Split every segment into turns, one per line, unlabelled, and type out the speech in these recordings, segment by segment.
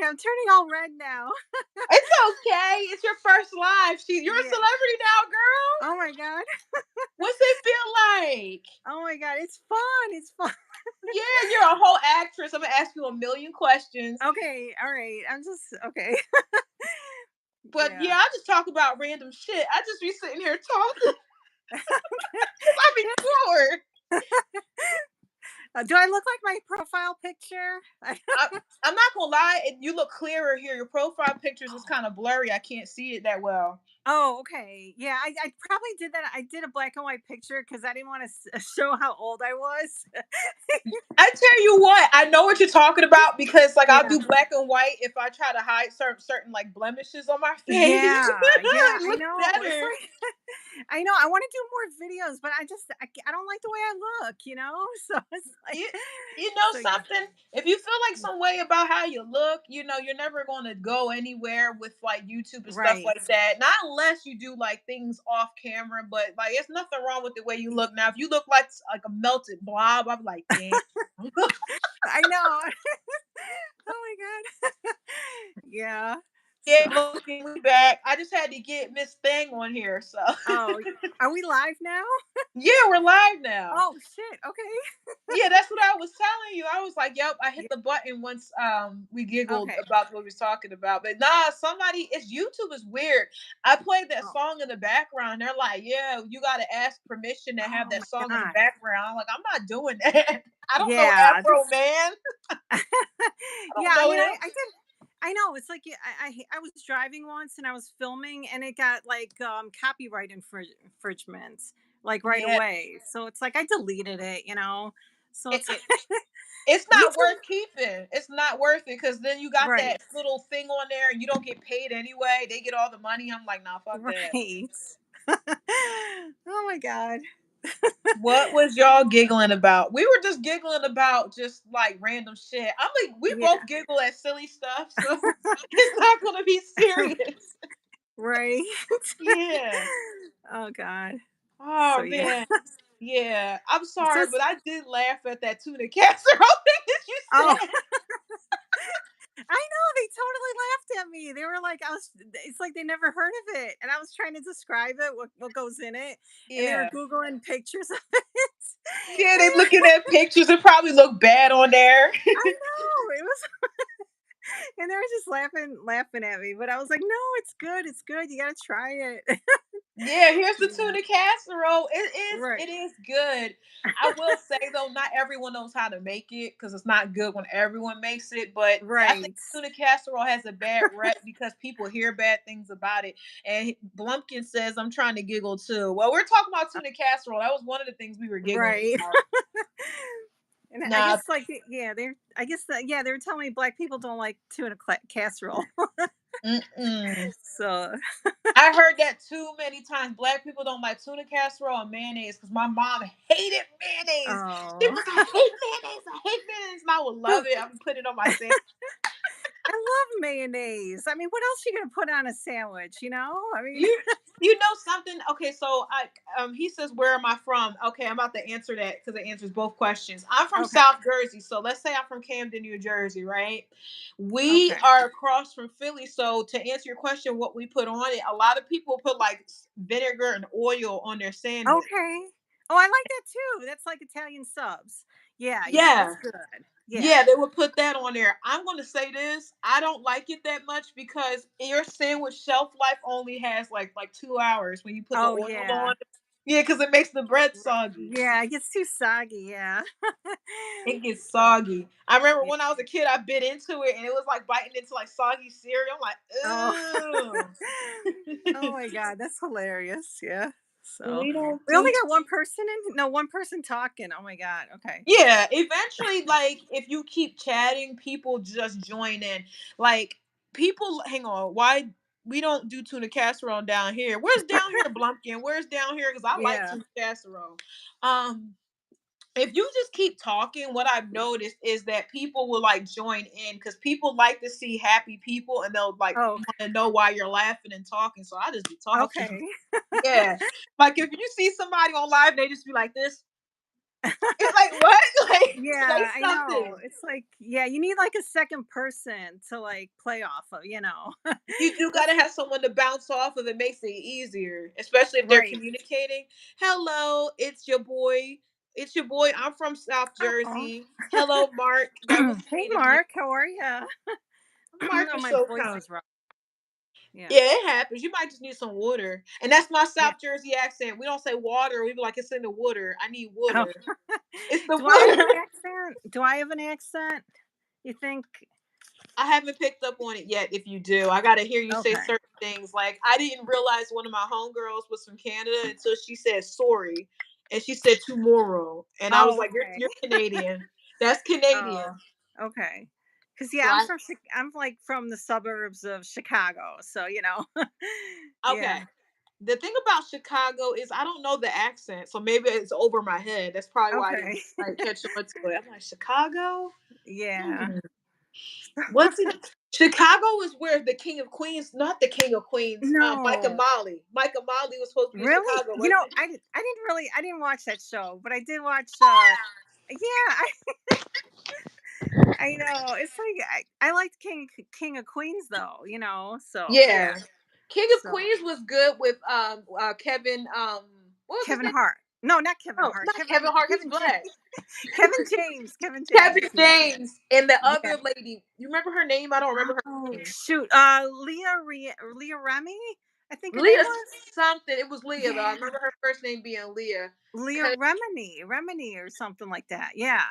I'm turning all red now.
It's okay. It's your first live. You're a
Yeah.
celebrity now, girl.
Oh my god.
What's it feel like?
Oh my god. It's fun. It's fun.
Yeah, you're a whole actress. I'm gonna ask you a million questions.
Okay. All right. I'm just okay.
But
Yeah.
yeah, I just talk about random shit. I just be sitting here talking. I be bored.
Do I look like my profile picture?
I, I'm not gonna lie, you look clearer here. Your profile pictures is kind of blurry. I can't see it that well.
Oh, okay. Yeah, I probably did that. I did a black and white picture because I didn't want to show how old I was.
I tell you what, I know what you're talking about because like I'll
Yeah.
do black and white if I try to hide certain like blemishes on my face.
Yeah, yeah,
It
I
looks
know. It's
better.
like I know I want to do more videos, but I don't like the way I look, So it's like
You you know
so yeah.
something? If you feel like some way about how you look, you're never gonna go anywhere with like YouTube and stuff
Right.
like that. Not unless you do like things off camera, but like it's nothing wrong with the way you look now. If you look like a melted blob, I'm like, damn.
I know. Oh my god. Yeah.
Yeah,
So
looking back. I just had to get Miss Thing on here, so
oh, are we live now?
yeah, we're live now.
Oh shit. Okay.
Yeah, that's what I was telling you. I was like, "Yep, I hit
Yeah.
the button once we giggled
Okay.
about what we was talking about." But nah, it's YouTube is weird. I played that
Oh.
song in the background. They're like, "Yeah, you got to ask permission to have
Oh
that
my
song in the
god.
background." I'm like, "I'm not doing that. I don't know
Yeah,
Afro Man. I
yeah,
don't
I
know
mean,
him."
I did. I know it's like I was driving once and I was filming and it got like copyright infringements like right
Yeah,
away. So it's like I deleted it. So
it,
it's
it it's not
YouTube,
worth keeping. It's not worth it because then you got
right,
that little thing on there and you don't get paid anyway. They get all the money. I'm like, nah, fuck that.
right. Oh my god.
What was y'all giggling about? We were just giggling about just like random shit. I'm like, we
Yeah.
both giggle at silly stuff, so it's not gonna be serious.
Right.
Yeah.
Oh god. So
Oh
yeah.
man. Yeah. I'm
So
sorry,
it's,
but I did laugh at that tuna casserole thing that you
oh,
said.
I know, they totally laughed at me. They were like, it's like they never heard of it. And I was trying to describe it, what goes in it. And they were
Yeah.
Googling pictures of it.
Yeah, they looking at pictures. It probably look bad on there.
I know. It was, and they were just laughing at me. But I was like, no, it's good. It's good. You got to try it.
Yeah, here's the
Yeah.
tuna casserole.
Right.
It is good. I will say though, not everyone knows how to make it because it's not good when everyone makes it. But I think
Right.
tuna casserole has a bad rep because people hear bad things about it. And Blumpkin says, "I'm trying to giggle too." Well, we're talking about tuna casserole. That was one of the things we were giggling
Right.
about.
And I
Nah,
guess like yeah, I guess yeah, they were telling me black people don't like tuna casserole.
mm-mm.
So
I heard that too many times. Black people don't like tuna casserole and mayonnaise because my mom hated mayonnaise. She
oh.
was, I hate mayonnaise. I hate mayonnaise. And I would love it. I would put it on my sandwich.
I love mayonnaise. I mean, what else you gonna put on a sandwich? I mean,
You you know something? Okay, so I he says, where am I from? Okay, I'm about to answer that because it answers both questions. I'm from
okay,
South Jersey, so let's say I'm from Camden, New Jersey, right? We
okay,
are across from Philly, so to answer your question, what we put on it, a lot of people put like vinegar and oil on their sandwich.
okay. Oh, I like that too. That's like Italian subs. Yeah, yeah,
Yeah,
that's good. Yeah.
yeah, they would put that on there. I'm going to say this. I don't like it that much because your sandwich shelf life only has like 2 hours when you put the
Oh
oil
yeah.
on. Yeah, because it makes the bread soggy.
Yeah, it gets too soggy. Yeah.
It gets
So
soggy. I remember
yeah.
when I was a kid, I bit into it and it was like biting into like soggy cereal.
Oh.
I'm like,
Oh
ugh.
my god, that's hilarious. Yeah. So
We don't
we only
do.
got one person in. No, one person talking. Oh my god. Okay.
Yeah, eventually, like if you keep chatting, people just join in. Like people, hang on, why we don't do tuna casserole down here? Where's down here, Blumpkin? Where's down here? Because I like
Yeah.
tuna casserole. Um, if you just keep talking, what I've noticed is that people will like join in because people like to see happy people and they'll like
Oh.
want to know why you're laughing and talking. So I just be talking.
Okay.
Yeah, like if you see somebody on live, they just be like this. It's like, what? Like, say
Yeah, I know.
something.
It's like, yeah, you need like a second person to like play off of, you know.
You do
That's
gotta have someone to bounce off of. It makes it easier, especially if they're
right.
communicating. Hello, it's your boy. It's your boy. I'm from South
Oh.
Jersey. Hello, Mark. That was
Hey,
sweet of you.
Mark, how are you?
Mark
Oh,
is
my
so
voice
kind.
is rough. Yeah.
Yeah, it happens. You might just need some water. And that's my
Yeah.
South Jersey accent. We don't say water. We be like, it's in the water. I need
Oh.
water. It's the
Do I have
water.
an accent? Do I have an accent? You think?
I haven't picked up on it yet. If you do, I gotta hear you say
Okay.
certain things. Like I didn't realize one of my homegirls was from Canada until she said sorry, and she said tomorrow, and I was
Oh,
like,
okay.
you're Canadian. That's Canadian."
Oh, okay. Cause
So
yeah, I'm like from the suburbs of Chicago, so you know.
okay.
Yeah.
The thing about Chicago is I don't know the accent, so maybe it's over my head. That's probably why I didn't
Okay.
like catch on to it. I'm like Chicago.
Yeah.
Hmm. What's it? Chicago is where the King of Queens, not the King of Queens, Mike and
No.
Molly. Mike and Molly was supposed to be in
Really?
Chicago,
You know,
wasn't it?
I didn't really I didn't watch that show, but I did watch yeah, I know. It's like I liked King of Queens though, you know. So, yeah.
Yeah. King of
So,
Queens was good with Kevin what was his
Kevin
name?
Hart. No, not Kevin
No,
Hart.
not Kevin Hart, he's black.
Kevin
Kevin
James. Yeah.
James and the
Yeah.
other lady. You remember her name? I don't remember her
Oh,
name.
shoot. Leah Remy, I think her name
Leah
was.
something. It was Leah though. I
Yeah.
remember her first name being Leah.
Leah
Cause
Remini or something like that. Yeah.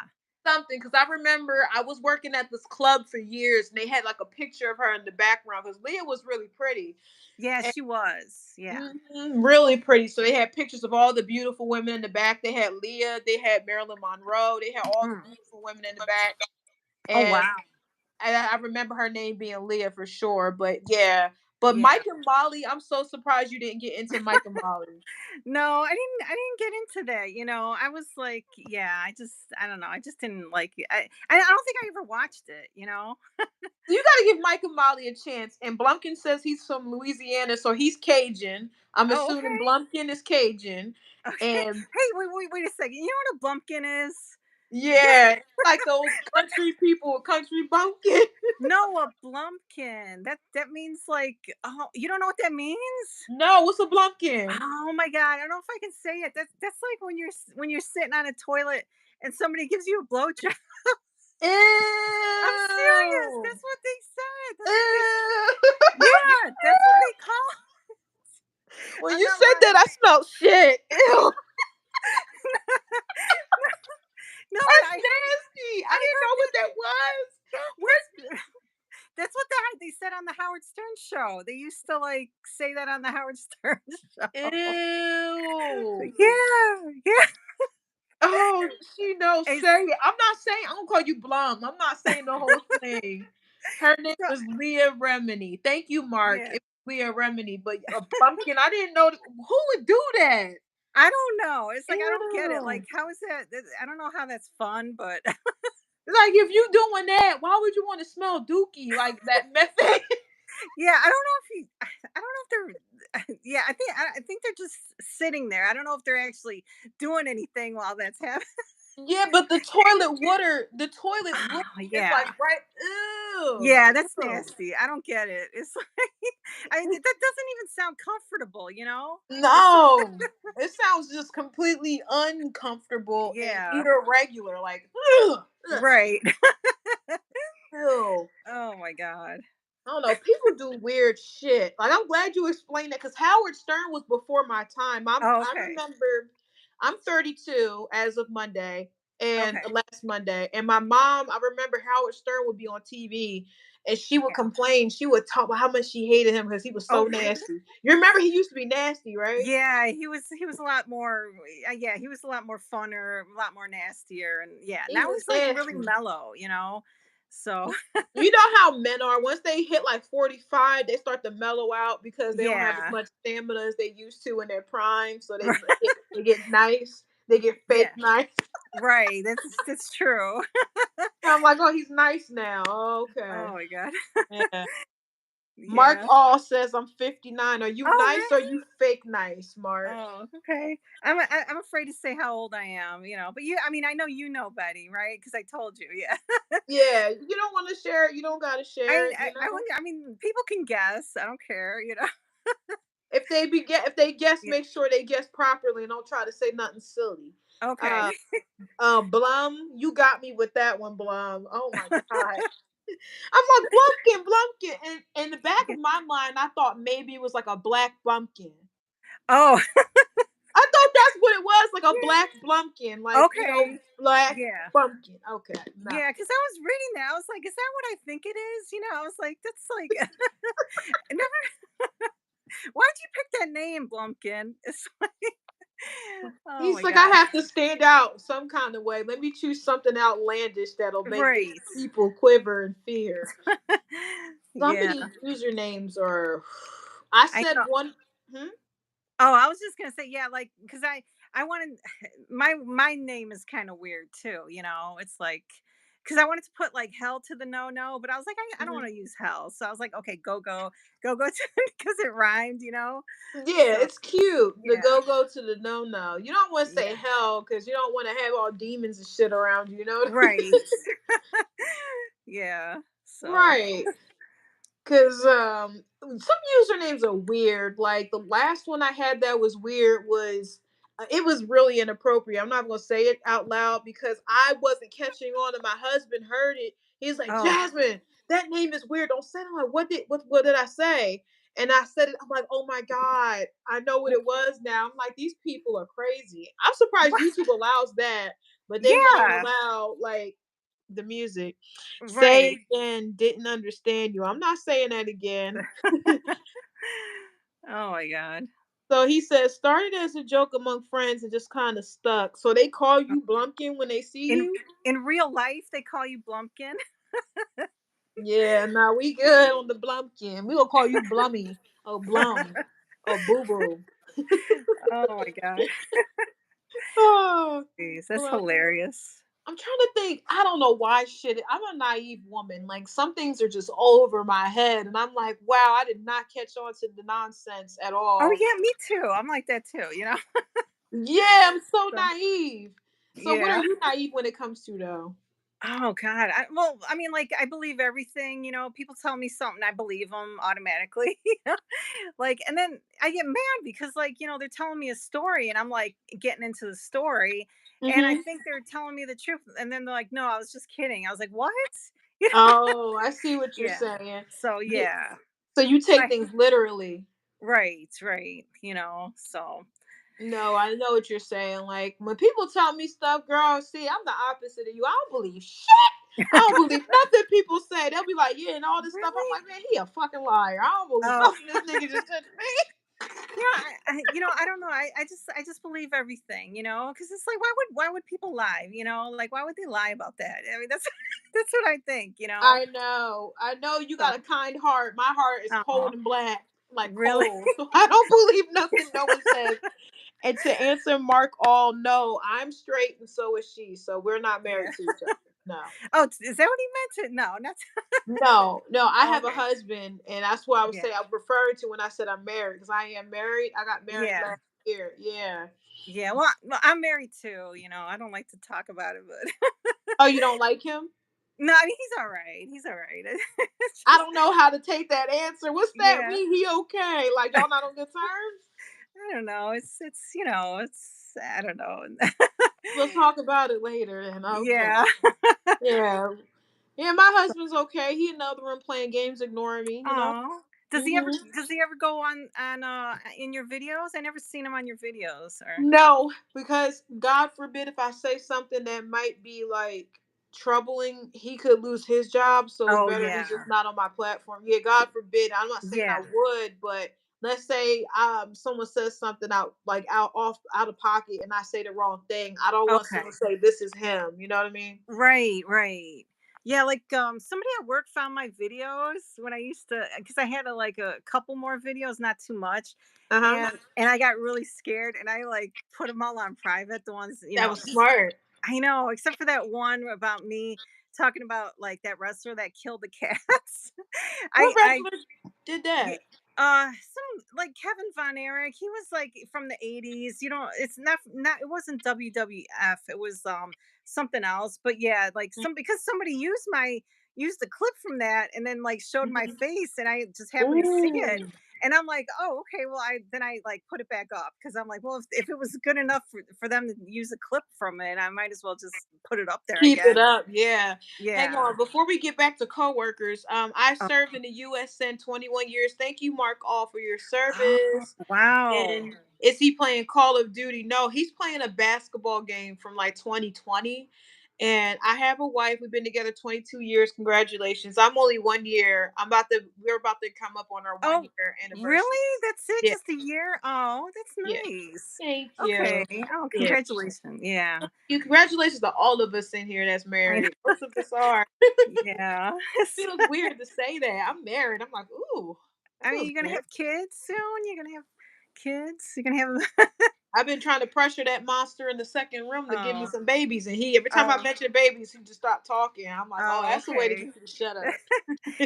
something because I remember I was working at this club for years and they had like a picture of her in the background because Leah was really pretty.
Yeah, she was. Yeah.
Really pretty. So they had pictures of all the beautiful women in the back. They had Leah, they had Marilyn Monroe, they had all the
Mm.
beautiful women in the back.
Oh,
And
wow.
I remember her name being Leah for sure. But yeah. But
Yeah.
Mike and Molly, I'm so surprised you didn't get into Mike and Molly.
No, I didn't get into that, you know. I was like, yeah, I don't know. I just didn't like it. I don't think I ever watched it, you know.
You gotta give Mike and Molly a chance. And Blumpkin says he's from Louisiana, so he's Cajun. I'm
Oh,
assuming
okay.
Blumpkin is Cajun.
Okay.
And
Hey, wait a second. You know what a bumpkin is?
yeah, like those country people, country bumpkin.
No, a blumpkin. That means like, oh, you don't know what that means?
No, what's a Blumpkin?
Oh my god, I don't know if I can say it. That's like when when you're sitting on a toilet and somebody gives you a blowjob. I'm serious.
Ew.
That's what they said. That's what they.
Ew.
Yeah, that's what they call.
When
I'm
you
not
said that,
lying.
I smelled shit. Ew.
No, but
That's nasty. I
I
didn't
heard
know what
that.
that was. Where's
That's that's what they said on the Howard Stern show. They used to like say that on the Howard Stern show.
ew?
Yeah, yeah.
Oh, she knows.
It's
Say it. I'm not saying I'm gonna call you Blum. I'm not saying the whole thing. Her name
so,
was Leah Remini. Thank you, Mark.
yeah.
It was Leah Remini, but a pumpkin. I didn't know who would do that.
I don't know. It's like I don't get it.
Ew.
Like, how is I don't know how that's fun, but
Like if you doing that, why would you want to smell dookie like that method?
yeah, I don't know if I don't know if they're. Yeah, I think they're just sitting there. I don't know if they're actually doing anything while that's happening.
Yeah, but the toilet water
Oh
is like
yeah,
right. Ew.
yeah, that's
Ew.
nasty. I don't get it. It's like that doesn't even sound comfortable. You know? It's
No, it sounds just completely uncomfortable and
yeah,
irregular. Like, ugh, ugh,
right.
ew.
Oh my god.
I don't know. People do weird shit. Like, I'm glad you explained that because Howard Stern was before my time.
Oh,
I
okay.
remember I'm 32 as of Monday and
Okay.
last Monday, and my mom. I remember Howard Stern would be on TV. And she would
Yeah.
complain. She would talk about how much she hated him because he was so
Oh
nasty. You remember he used to be nasty, right?
yeah, he was a lot more yeah, he was a lot more funner, a lot more nastier, and yeah,
He
now
was
he's like really
nasty.
mellow, you know? So
You know how men are. Once they hit like 45, they start to mellow out because they don't have as
yeah.
much stamina as they used to in their prime. So they get nice. They get
Yeah.
fake nice.
Right. That's true.
I'm like, oh, he's nice now. Oh, okay.
Oh my god.
Yeah. Mark
Yeah.
All says I'm 59. Are you
Oh,
nice or
really?
you fake nice, Mark?
Oh, okay. I'm afraid to say how old I am, but I mean, I know you know Betty, right? Because I told you, yeah.
Yeah, you don't want to share it. You don't got to share it. You
I
know,
wouldn't. I mean, people can guess. I don't care.
if they guess,
Yeah.
make sure they guess properly and don't try to say nothing silly.
Okay.
Uh, Blum, you got me with that one, Blum. Oh my god. I'm like Blumpkin, Blumpkin, and in the back of my mind, I thought maybe it was like a black bumpkin.
Oh,
I thought that's what it was, like a black
yeah.
blumpkin, like
Okay.
black
Yeah.
bumpkin. Okay, no.
Yeah, because I was reading that. I was like, is that what I think it is? I was like, that's like, I never, why'd you pick that name, Blumpkin? It's like, oh
He's
my
like, I
God.
have to stand out some kind of way. Let me choose something outlandish that'll make these
Right.
people quiver in fear. Some of
Yeah.
these usernames are. I
I
said
know.
one. Hmm?
Oh, I was just gonna say, yeah, like, because I wanted my name is kind of weird too. It's like because I wanted to put like hell to the no, but I was like, I don't
Hmm.
want to use hell, so I was like, okay, go because it rhymed.
Yeah,
So
it's cute. The
yeah,
go to the no. You don't want to say
yeah,
hell because you don't want to have all demons and shit around you. You know what I mean?
right, yeah. So
Right. Cause some usernames are weird. Like the last one I had that was weird was it was really inappropriate. I'm not gonna say it out loud because I wasn't catching on and my husband heard it. He's like,
oh
Jasmine, that name is weird. Don't say it. I'm like, what did I say? And I said it, I'm like, oh my God, I know what
w-
it was now. I'm like, these people are crazy. I'm surprised
what?
YouTube allows that, but they won't
Yeah,
allow like the music. Say
right.
it again, didn't understand you. I'm not saying that again.
Oh my god.
So he says, started as a joke among friends and just kind of stuck. So they call you Blumpkin when they see
In
you?
in real life, they call you Blumpkin.
Yeah, nah, we good on the Blumpkin. We gonna call you Blummy or Blum or Boo Boo.
Oh my god.
Oh,
Jeez, that's
well,
hilarious.
I'm trying to think. I don't know why shit. I'm a naive woman. Like some things are just over my head, and I'm like, wow, I did not catch on to the nonsense at
Oh
all.
yeah, me too. I'm like that too.
Yeah, I'm so
So
naive. So what are
yeah.
you naive when it comes to though?
Oh God. Well, I mean, like I believe everything. People tell me something, I believe them automatically. Like, and then I get mad because, like, they're telling me a story, and I'm like getting into the story, and I
Hmm.
think they're telling me the truth, and then they're like, "No, I was just kidding." I was like, "What?" You know?
Oh, I see what you're
Yeah.
saying.
So
Yeah.
yeah.
So you
So
take things literally.
right, right. So
No, I know what you're saying. Like when people tell me stuff, girl, see, I'm the opposite of you. I don't believe shit. I don't believe nothing people say. They'll be like, yeah, and all this stuff. I'm
really.
like, man, he a fucking liar. I don't believe
Oh.
nothing this nigga just said to me.
I don't know. I just believe everything, because it's like, why would people lie? Like, why would they lie about that? I mean, that's that's what I think.
I know. I know you
So,
got a kind heart. My heart is
oh,
cold and black, like
really?
cold. So I don't believe nothing no one says. And to answer Mark all, no, I'm straight and so is she. So we're not
Yeah.
married to each other. No.
Oh, is that what he meant? No, not.
No, no, I have a
Okay.
husband, and that's what I was
Yeah.
saying. I referred to when I said I'm married because I am married. I got married
Yeah.
last year. Yeah.
Yeah. Well, I'm married too. I don't like to talk about it, but
Oh, you don't like him?
no, I mean, he's all right. He's all right. It's
I
just,
don't know how to take that answer. What's that
yeah.
mean? He okay? Like y'all not on good terms?
I don't know. It's I don't know.
We'll talk about it later. And okay.
Yeah.
Yeah. Yeah, my husband's okay. He in the other room playing games, ignoring me. You know.
Oh, does he ever
Hmm.
does he ever go on in your videos? I never seen him on your videos or
No, because God forbid if I say something that might be like troubling, he could lose his job. So it's
oh
better
yeah.
he's just not on my platform. Yeah, God forbid. I'm not saying I
Yeah.
would, but let's say someone says something out of pocket and I say the wrong thing. I don't want someone
Okay.
to say this is him. You know what I mean?
Right, right. Yeah, like somebody at work found my videos when I used to because I had like a couple more videos, not too much.
Uh-huh.
And I got really scared and I like put them all on private, the ones,
That was
'cause
smart.
I know, except for that one about me talking about like that wrestler that killed the cats.
What
I
wrestler did
Yeah,
that?
some like Kevin Von Erich. He was like from the '80s. You know, it's not. It wasn't WWF. It was something else. But yeah, like because somebody used the clip from that and then like showed my
Mhm.
face and I just happened to see it.
Ooh.
And I'm like, oh, okay. Well, I like put it back up because I'm like, well, if it was good enough for them to use a clip from it, I might as well just put it up there. I
Keep it
guess.
up, yeah. Hang
Yeah.
on, before we get back to coworkers, I
Oh,
served in the USN 21 years. Thank you, Mark All, for your
oh,
service.
wow.
And is he playing Call of Duty? No, he's playing a basketball game from like 2020. And I have a wife. We've been together 22 years. Congratulations. I'm only 1 year. We're about to come up on our one
Oh,
year anniversary.
really? That's it?
Yeah,
Just a year? Oh, that's
yeah.
nice.
Thank
Okay.
you.
Oh,
Yeah.
congratulations. Yeah.
Congratulations to all of us in here that's
I know.
married. Most of us are.
Yeah.
Feels weird to say that. I'm married. I'm like, ooh, that
I mean,
feels
you're gonna
good.
have kids soon. You're gonna have kids. You're gonna have.
I've been trying to pressure that monster in the second room to give me
Oh.
some babies, and he every time I
Oh.
mention babies, he just stopped talking. I'm like, oh,
Oh.
that's the way to
Okay.
get you to shut up.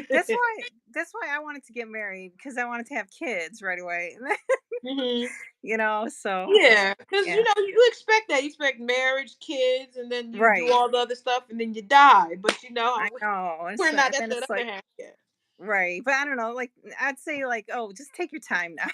that's why. That's why I wanted to get married because I wanted to have kids right away.
hmm
So
Yeah, because
yeah.
you expect that. You expect marriage, kids, and then you do
Right.
all the other stuff, and then you die. But
I know.
we're not
And
at
then
that
it's
other
like
half yet.
right, but I don't know. Like I'd say, like, oh, just take your time now.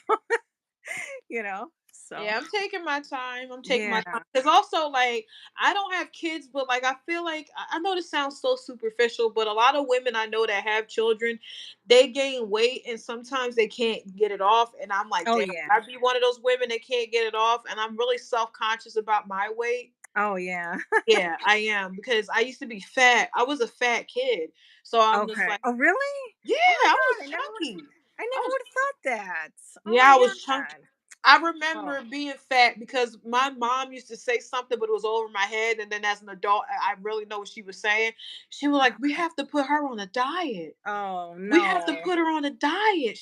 So
Yeah, I'm taking my time. I'm taking my time
yeah.
because also like I don't have kids, but like I feel like I know this sounds so superficial, but a lot of women I know that have children, they gain weight and sometimes they can't get it off. And I'm like,
Oh
damn,
yeah.
I'd be one of those women that can't get it off, and I'm really self conscious about my weight.
Oh yeah.
Yeah, I am because I used to be fat. I was a fat kid, so I'm just
Okay.
like,
Oh really?
yeah,
Oh my
I was
god,
chunky.
I
I
never
was
would have thought that. Oh
Yeah,
my
I was chunky.
god.
I
Oh.
remember being fat because my mom used to say something, but it was over my head. And then as an adult, I really know what she was saying. She was like, "We
Okay.
have to put her on a diet.
Oh
We have to
no.
put her on a diet.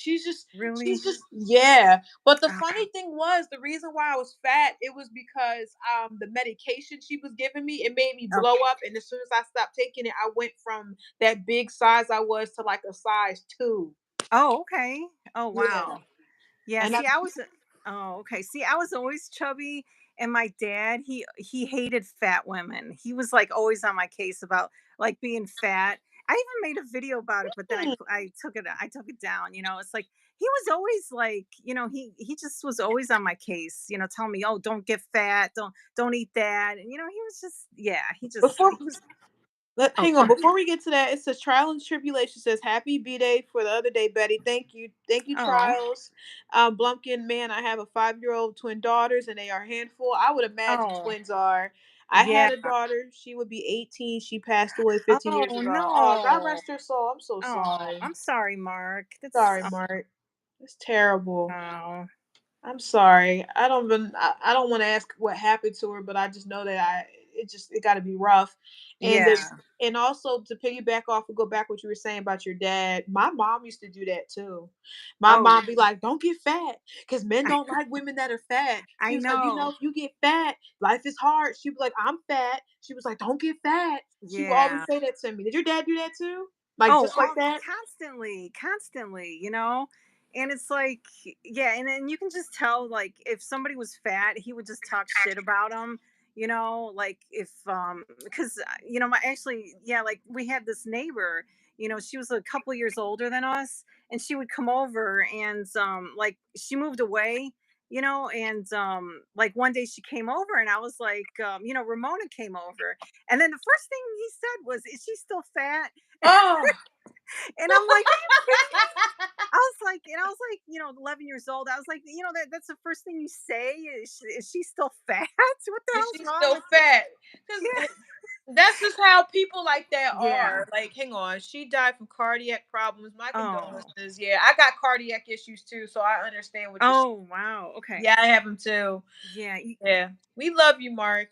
Really?
she's just, yeah." But the
Okay.
funny thing was, the reason why I was fat, it was because the medication she was giving me, it made me blow
Okay.
up. And as soon as I stopped taking it, I went from that big size I was to like a size 2.
Oh, okay. Oh
Yeah,
wow. Yeah,
and
see, I was oh, okay. See, I was always chubby, and my dad, he hated fat women. He was like always on my case about like being fat. I even made a video about it, but then I took it down. It's like he was always like, he just was always on my case. Telling me, oh, don't get fat, don't eat that, and he was just yeah,
before
he was. Oh,
hang on, before we get to that, it says trial and tribulation says happy B-Day for the other day, Betty. Thank you. Thank you,
oh,
Trials. Blumpkin, man, I have a 5-year-old twin daughters and they are a handful. I would imagine
oh,
twins are. I
yeah.
had a daughter, she would be 18. She passed away 15 years
Oh
ago. Oh, God
no.
rest her soul. I'm so
Oh,
sorry.
I'm sorry, Mark. That's
Sorry, Mark. It's terrible.
oh.
I'm sorry. I don't want to ask what happened to her, but I just know that it got to be rough. And
Yeah.
and also to piggyback off and go back what you were saying about your dad. My mom used to do that too. My
Oh,
mom be like, "Don't get fat cuz men
I
don't like women that are fat." She
I
was like,
know.
if you get fat, life is hard." She was like, "I'm fat." She was like, "Don't get fat." She would always
Yeah.
say that to me. Did your dad do that too? Like
Oh,
just like that?
constantly, constantly, And it's like, yeah, and then you can just tell, like, if somebody was fat, he would just talk shit about them, like if, because, yeah, like we had this neighbor, she was a couple years older than us, and she would come over and, like, she moved away. And like one day she came over and I was like, Ramona came over. And then the first thing he said was, "Is she still fat?"
Oh.
And I'm like, "Are you kidding me?" I was like, 11 years old. I was like, that's the firshe thing you say. Is she still fat? What the
And
hell's
she's
wrong
still
with you?
fat. Because
Yeah.
that's just how people like that
Yeah.
are. Like, hang on, she died from cardiac problems. My
Oh.
condolences. Yeah, I got cardiac issues too, so I understand what you're saying.
Oh, wow. Okay.
Yeah, I have them too.
Yeah.
Yeah, we love you, Mark.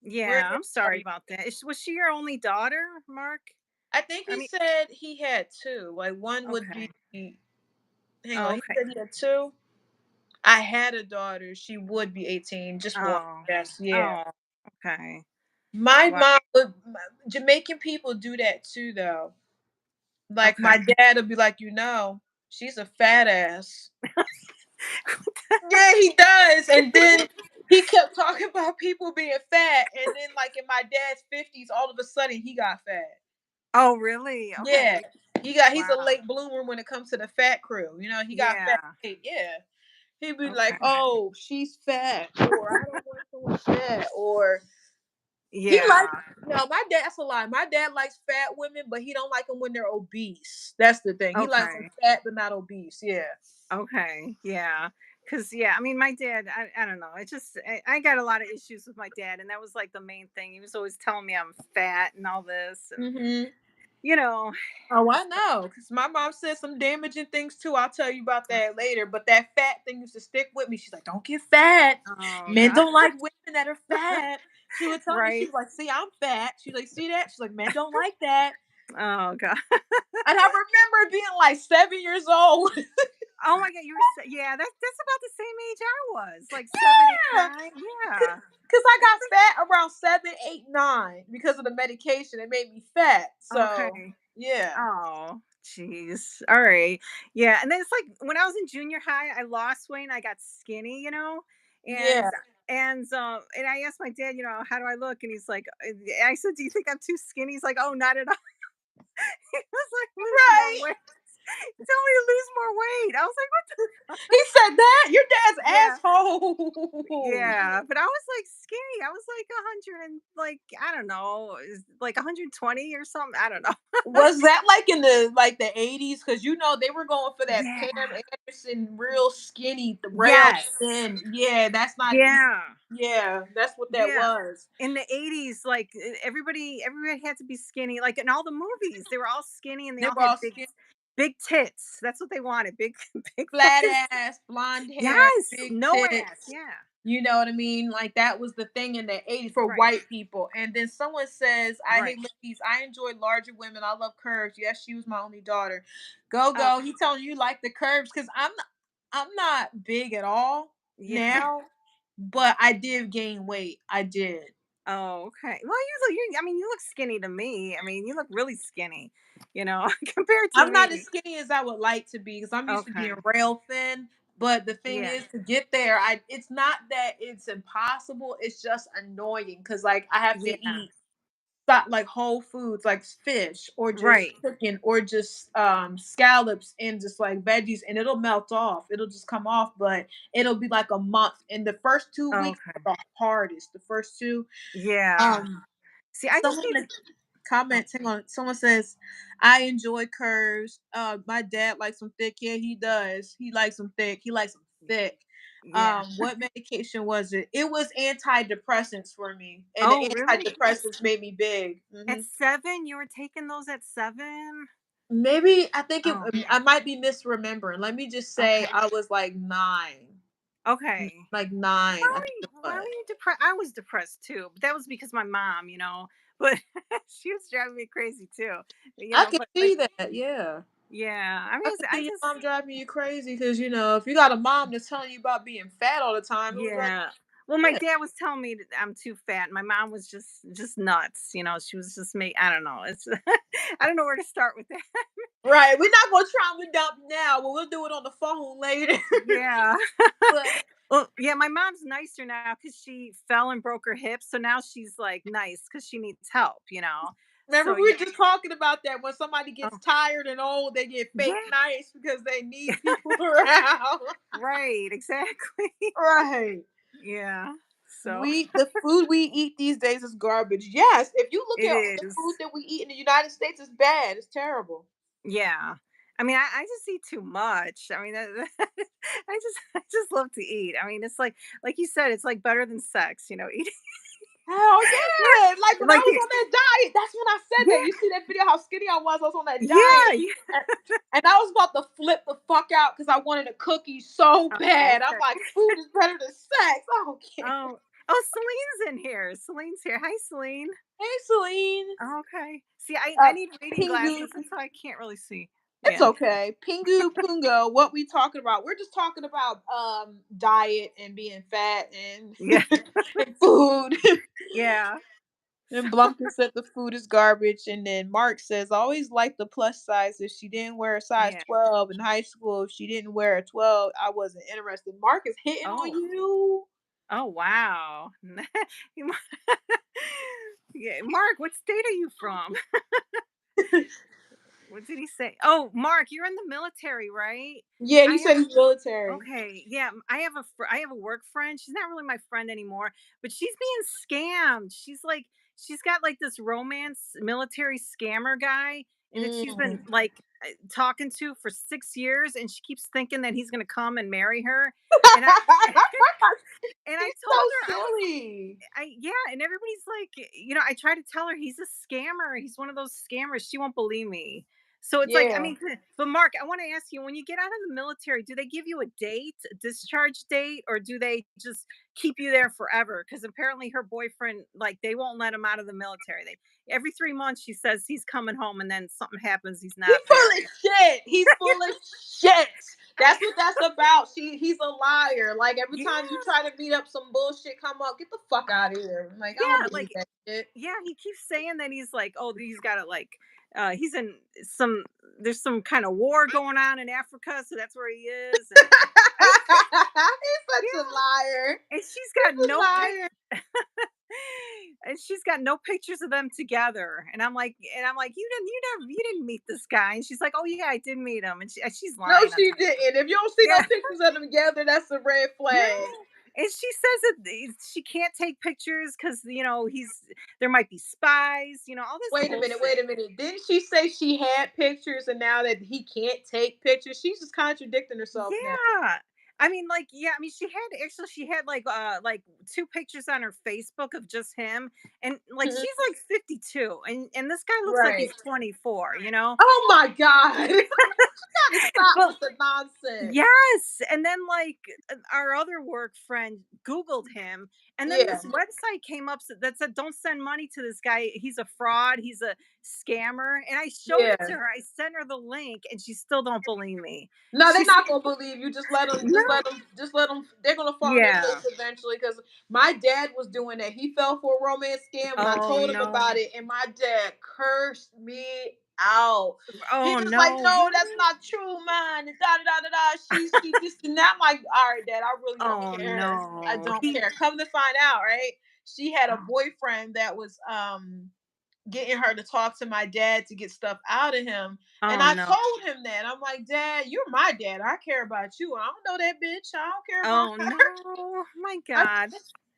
We're
Yeah.
here
I'm
for
sorry
you.
about that. Was she your only daughter, Mark?
I think
I
he
mean,
said he had two. Like one would be.
okay.
Hang
Oh,
on, he
okay.
said he had two. I had a daughter. She would be 18. Just one.
Oh.
Yes. Yeah.
Oh, okay.
My
Wow.
mom would. Jamaican people do that too, though. Like my
Okay.
dad would be like, you know. she's a fat ass. Yeah, he does. And then he kept talking about people being fat. And then, like in my dad's 50s, all of a sudden he got fat.
Oh, really?
Yeah,
Okay.
he's a
Wow.
late bloomer when it comes to the fat crew. You know, he got fat.
Yeah.
Yeah, he'd be like,
Okay.
"Oh, she's fat," or "I don't want someone fat," or he like.
Yeah.
No, my dad's a lie. My dad likes fat women, but he don't like them when they're obese. That's the thing. He likes them
Okay.
fat but not obese. Yeah.
Okay. Yeah. Cause yeah, I mean, my dad, I don't know. I got a lot of issues with my dad, and that was like the main thing. He was always telling me I'm fat and all this, and
Mhm.
you know,
Oh, I know, because my mom said some damaging things too. I'll tell you about that later. But that fat thing used to stick with me. She's like, "Don't get fat.
oh
Men
god,
don't like women that are fat." She would tell me, she
right?
was like, "See, I'm fat." She's like, "See that?" She's like, "Men don't like that."
Oh god.
And I remember being like 7 years old.
Oh my god, yeah, that's about the same age I was, like 7, 8,
Yeah,
9. Yeah.
because I got fat around 7, 8, 9 because of the medication. It made me fat. So
Okay.
yeah,
Oh, jeez. All right. Yeah, and then it's like when I was in junior high, I lost weight and I got skinny, and
yeah,
and I asked my dad, how do I look? And he's like, I said, do you think I'm too skinny? He's like, oh, not at all. He was like, lose more
right.
weight. He told me to lose more weight. I was like, what
He said that your dad's
Yeah.
asshole.
Yeah, but I was like skinny. I was like 100 and like I don't know, like 120 or something. I don't know.
Was that like in the 80s? Because they were going for that
Yeah.
Pam Anderson, real skinny, the rail
Yes.
thin. Yeah, that's not.
Yeah.
Yeah, that's what that
Yeah.
was.
In the 80s, like everybody had to be skinny. Like in all the movies, they were all skinny and they
They
all
were
had
all skinny,
big tits. That's what they wanted. Big big
flat
fucking
ass, blonde hair,
Yes,
big
no ass.
tits.
Yeah.
You know what I mean? Like that was the thing in the 80s for
Right.
white people. And then someone says, I
Right.
hate ladies. I enjoy larger women. I love curves. Yes, she was my only daughter. Go,
Oh,
go. He telling you like the curves because I'm not big at all
yeah.
now, but I did gain weight. I did.
Oh, okay. Well, I mean, you look skinny to me. I mean, you look really skinny, compared to
I'm not as
me.
skinny as I would like to be because I'm used to being
Okay.
rail thin. But the thing
Yeah.
is, to get there, it's not that it's impossible. It's just annoying because like I have to
Yeah.
eat like whole foods like fish or just
Right.
chicken or just scallops and just like veggies, and it'll melt off, it'll just come off, but it'll be like a month, and the first 2 weeks
Okay.
are the hardest, the first two.
Yeah.
um
See, I just
Someone
need
in the
oh,
comments, hang on, someone says, I enjoy curves. My dad likes them thick. Yeah, he does. He likes them thick. He likes them thick.
yeah.
What medication was it? It was antidepressants for me, and
Oh,
the
really?
antidepressants made me big.
At 7, you were taking those at 7?
Maybe I think
Oh,
I might be misremembering. Let me just say
okay.
I was like 9.
Okay.
Like 9, I think it
Why were
was.
you depressed? I was depressed too, but that was because my mom, but she was driving me crazy too,
I can
but like,
see that, yeah.
yeah, I
I
mean,
can
I
see your
just,
mom driving you crazy because if you got a mom that's telling you about being fat all the time, it was like,
yeah. Well, my
yeah.
dad was telling me that I'm too fat. My mom was just nuts. She was just me. I don't know. It's I don't know where to start with that.
Right. We're not gonna trauma dump now, but we'll do it on the phone later.
Yeah.
But
Well, yeah, my mom's nicer now because she fell and broke her hip. So now she's like nice because she needs help.
remember
So
we were just talking about that when somebody gets
oh,
tired and old, they get
yeah,
fake nice because they need people around.
right, exactly.
Right.
Yeah. So
The food we eat these days is garbage. Yes, if you look
it
at the
is.
food that we eat in the United States, it's bad. It's terrible.
Yeah. I mean, I just eat too much. I mean, I just love to eat. I mean, it's like you said, it's like better than sex, eating.
Hell yeah! Like when I
Like
was on that diet, that's when I said that. You
yeah,
see that video how skinny I was? I was on that
yeah,
diet,
yeah.
and, and I was about to flip the fuck out because I wanted a cookie so
Oh,
bad. I'm
okay.
like, food is better than sex. I don't care.
Oh, Celine's in here. Celine's here. Hi, Celine.
Hey, Celine.
Okay. See, I need reading
Pingu.
glasses. That's how I can't really see.
It's
Yeah.
okay. Pingu Pungo. What we talking about? We're just talking about diet and being fat and
Yeah.
and food.
Yeah.
And Blumpkin said the food is garbage. And then Mark says, always like the plus size. If she didn't wear a size
Yeah.
12 in high school, if she didn't wear a 12, I wasn't interested. Mark is hitting on
Oh.
you.
Oh, wow. You mi Yeah, Mark, what state are you from? What did he say? Oh, Mark, you're in the military, right?
Yeah,
I
he
have
said he's military.
Okay, yeah, I have a work friend. She's not really my friend anymore, but she's being scammed. She's got like this romance military scammer guy, and that she's been
Mm.
like talking to for 6 years, and she keeps thinking that he's gonna come and marry her. And I and I
He's
told
so
her,
silly.
yeah, and everybody's like, I try to tell her he's a scammer. He's one of those scammers. She won't believe me. So it's like, I
Yeah.
mean, but Mark, I want to ask you, when you get out of the military, do they give you a date, a discharge date, or do they just keep you there forever? Because apparently her boyfriend, like, they won't let him out of the military. They every 3 months she says he's coming home, and then something happens, he's
He's
not there.
full of shit. He's full of shit. That's what that's about. He's a liar. Like every
Yeah,
time you try to meet up, some bullshit come up. Get the fuck out of here. I'm like, I don't
yeah,
believe that shit.
yeah, he keeps saying that he's like, oh, he's got to like, he's in some, there's some kind of war going on in Africa, so that's where he is, and I,
He's such a
yeah,
liar.
and she's got
He's a
no
liar.
and she's got no pictures of them together, and I'm like, you didn't meet this guy, and she's like, oh yeah, I did meet him, and she's
No,
lying on
she
top.
didn't. If you don't see no
Yeah,
pictures of them together, that's a red
no.
flag.
And she says that she can't take pictures because he's there might be spies, all this
Wait a minute, wait
bullshit.
a minute. Didn't she say she had pictures and now that he can't take pictures? She's just contradicting herself now.
Yeah. I mean, like, yeah, I mean, she had like two pictures on her Facebook of just him, and like
Mhm.
she's like 52, and this guy looks like
Right.
he's 24.
Oh my God. You gotta stop
But
with the nonsense.
yes, and then like our other work friend Googled him, and then
Yeah.
this website came up that said, "Don't send money to this guy. He's a fraud. He's a scammer." And I showed it to
Yeah.
her. I sent her the link, and she still don't believe me.
No, they're
She's
not gonna believe you. Just let them.
no,
Just let them. Just let them. They're gonna fall on their
yeah.
face eventually. Because my dad was doing that. He fell for a romance scam, and I
Oh
told him
no.
about it. And my dad cursed me out. He
Oh
was like,
no.
"No, that's
Really?
not true, man." And da da da da da. She just and I'm like, "All right, Dad, I really don't
Oh
care. I
no.
don't care." Come to find out, right? She had a
Oh,
boyfriend that was getting her to talk to my dad to get stuff out of him. And
oh
I
no.
told him that. I'm like, Dad, you're my dad. I care about you. I don't know that bitch. I don't care about
Oh
her.
no. My
I,
God.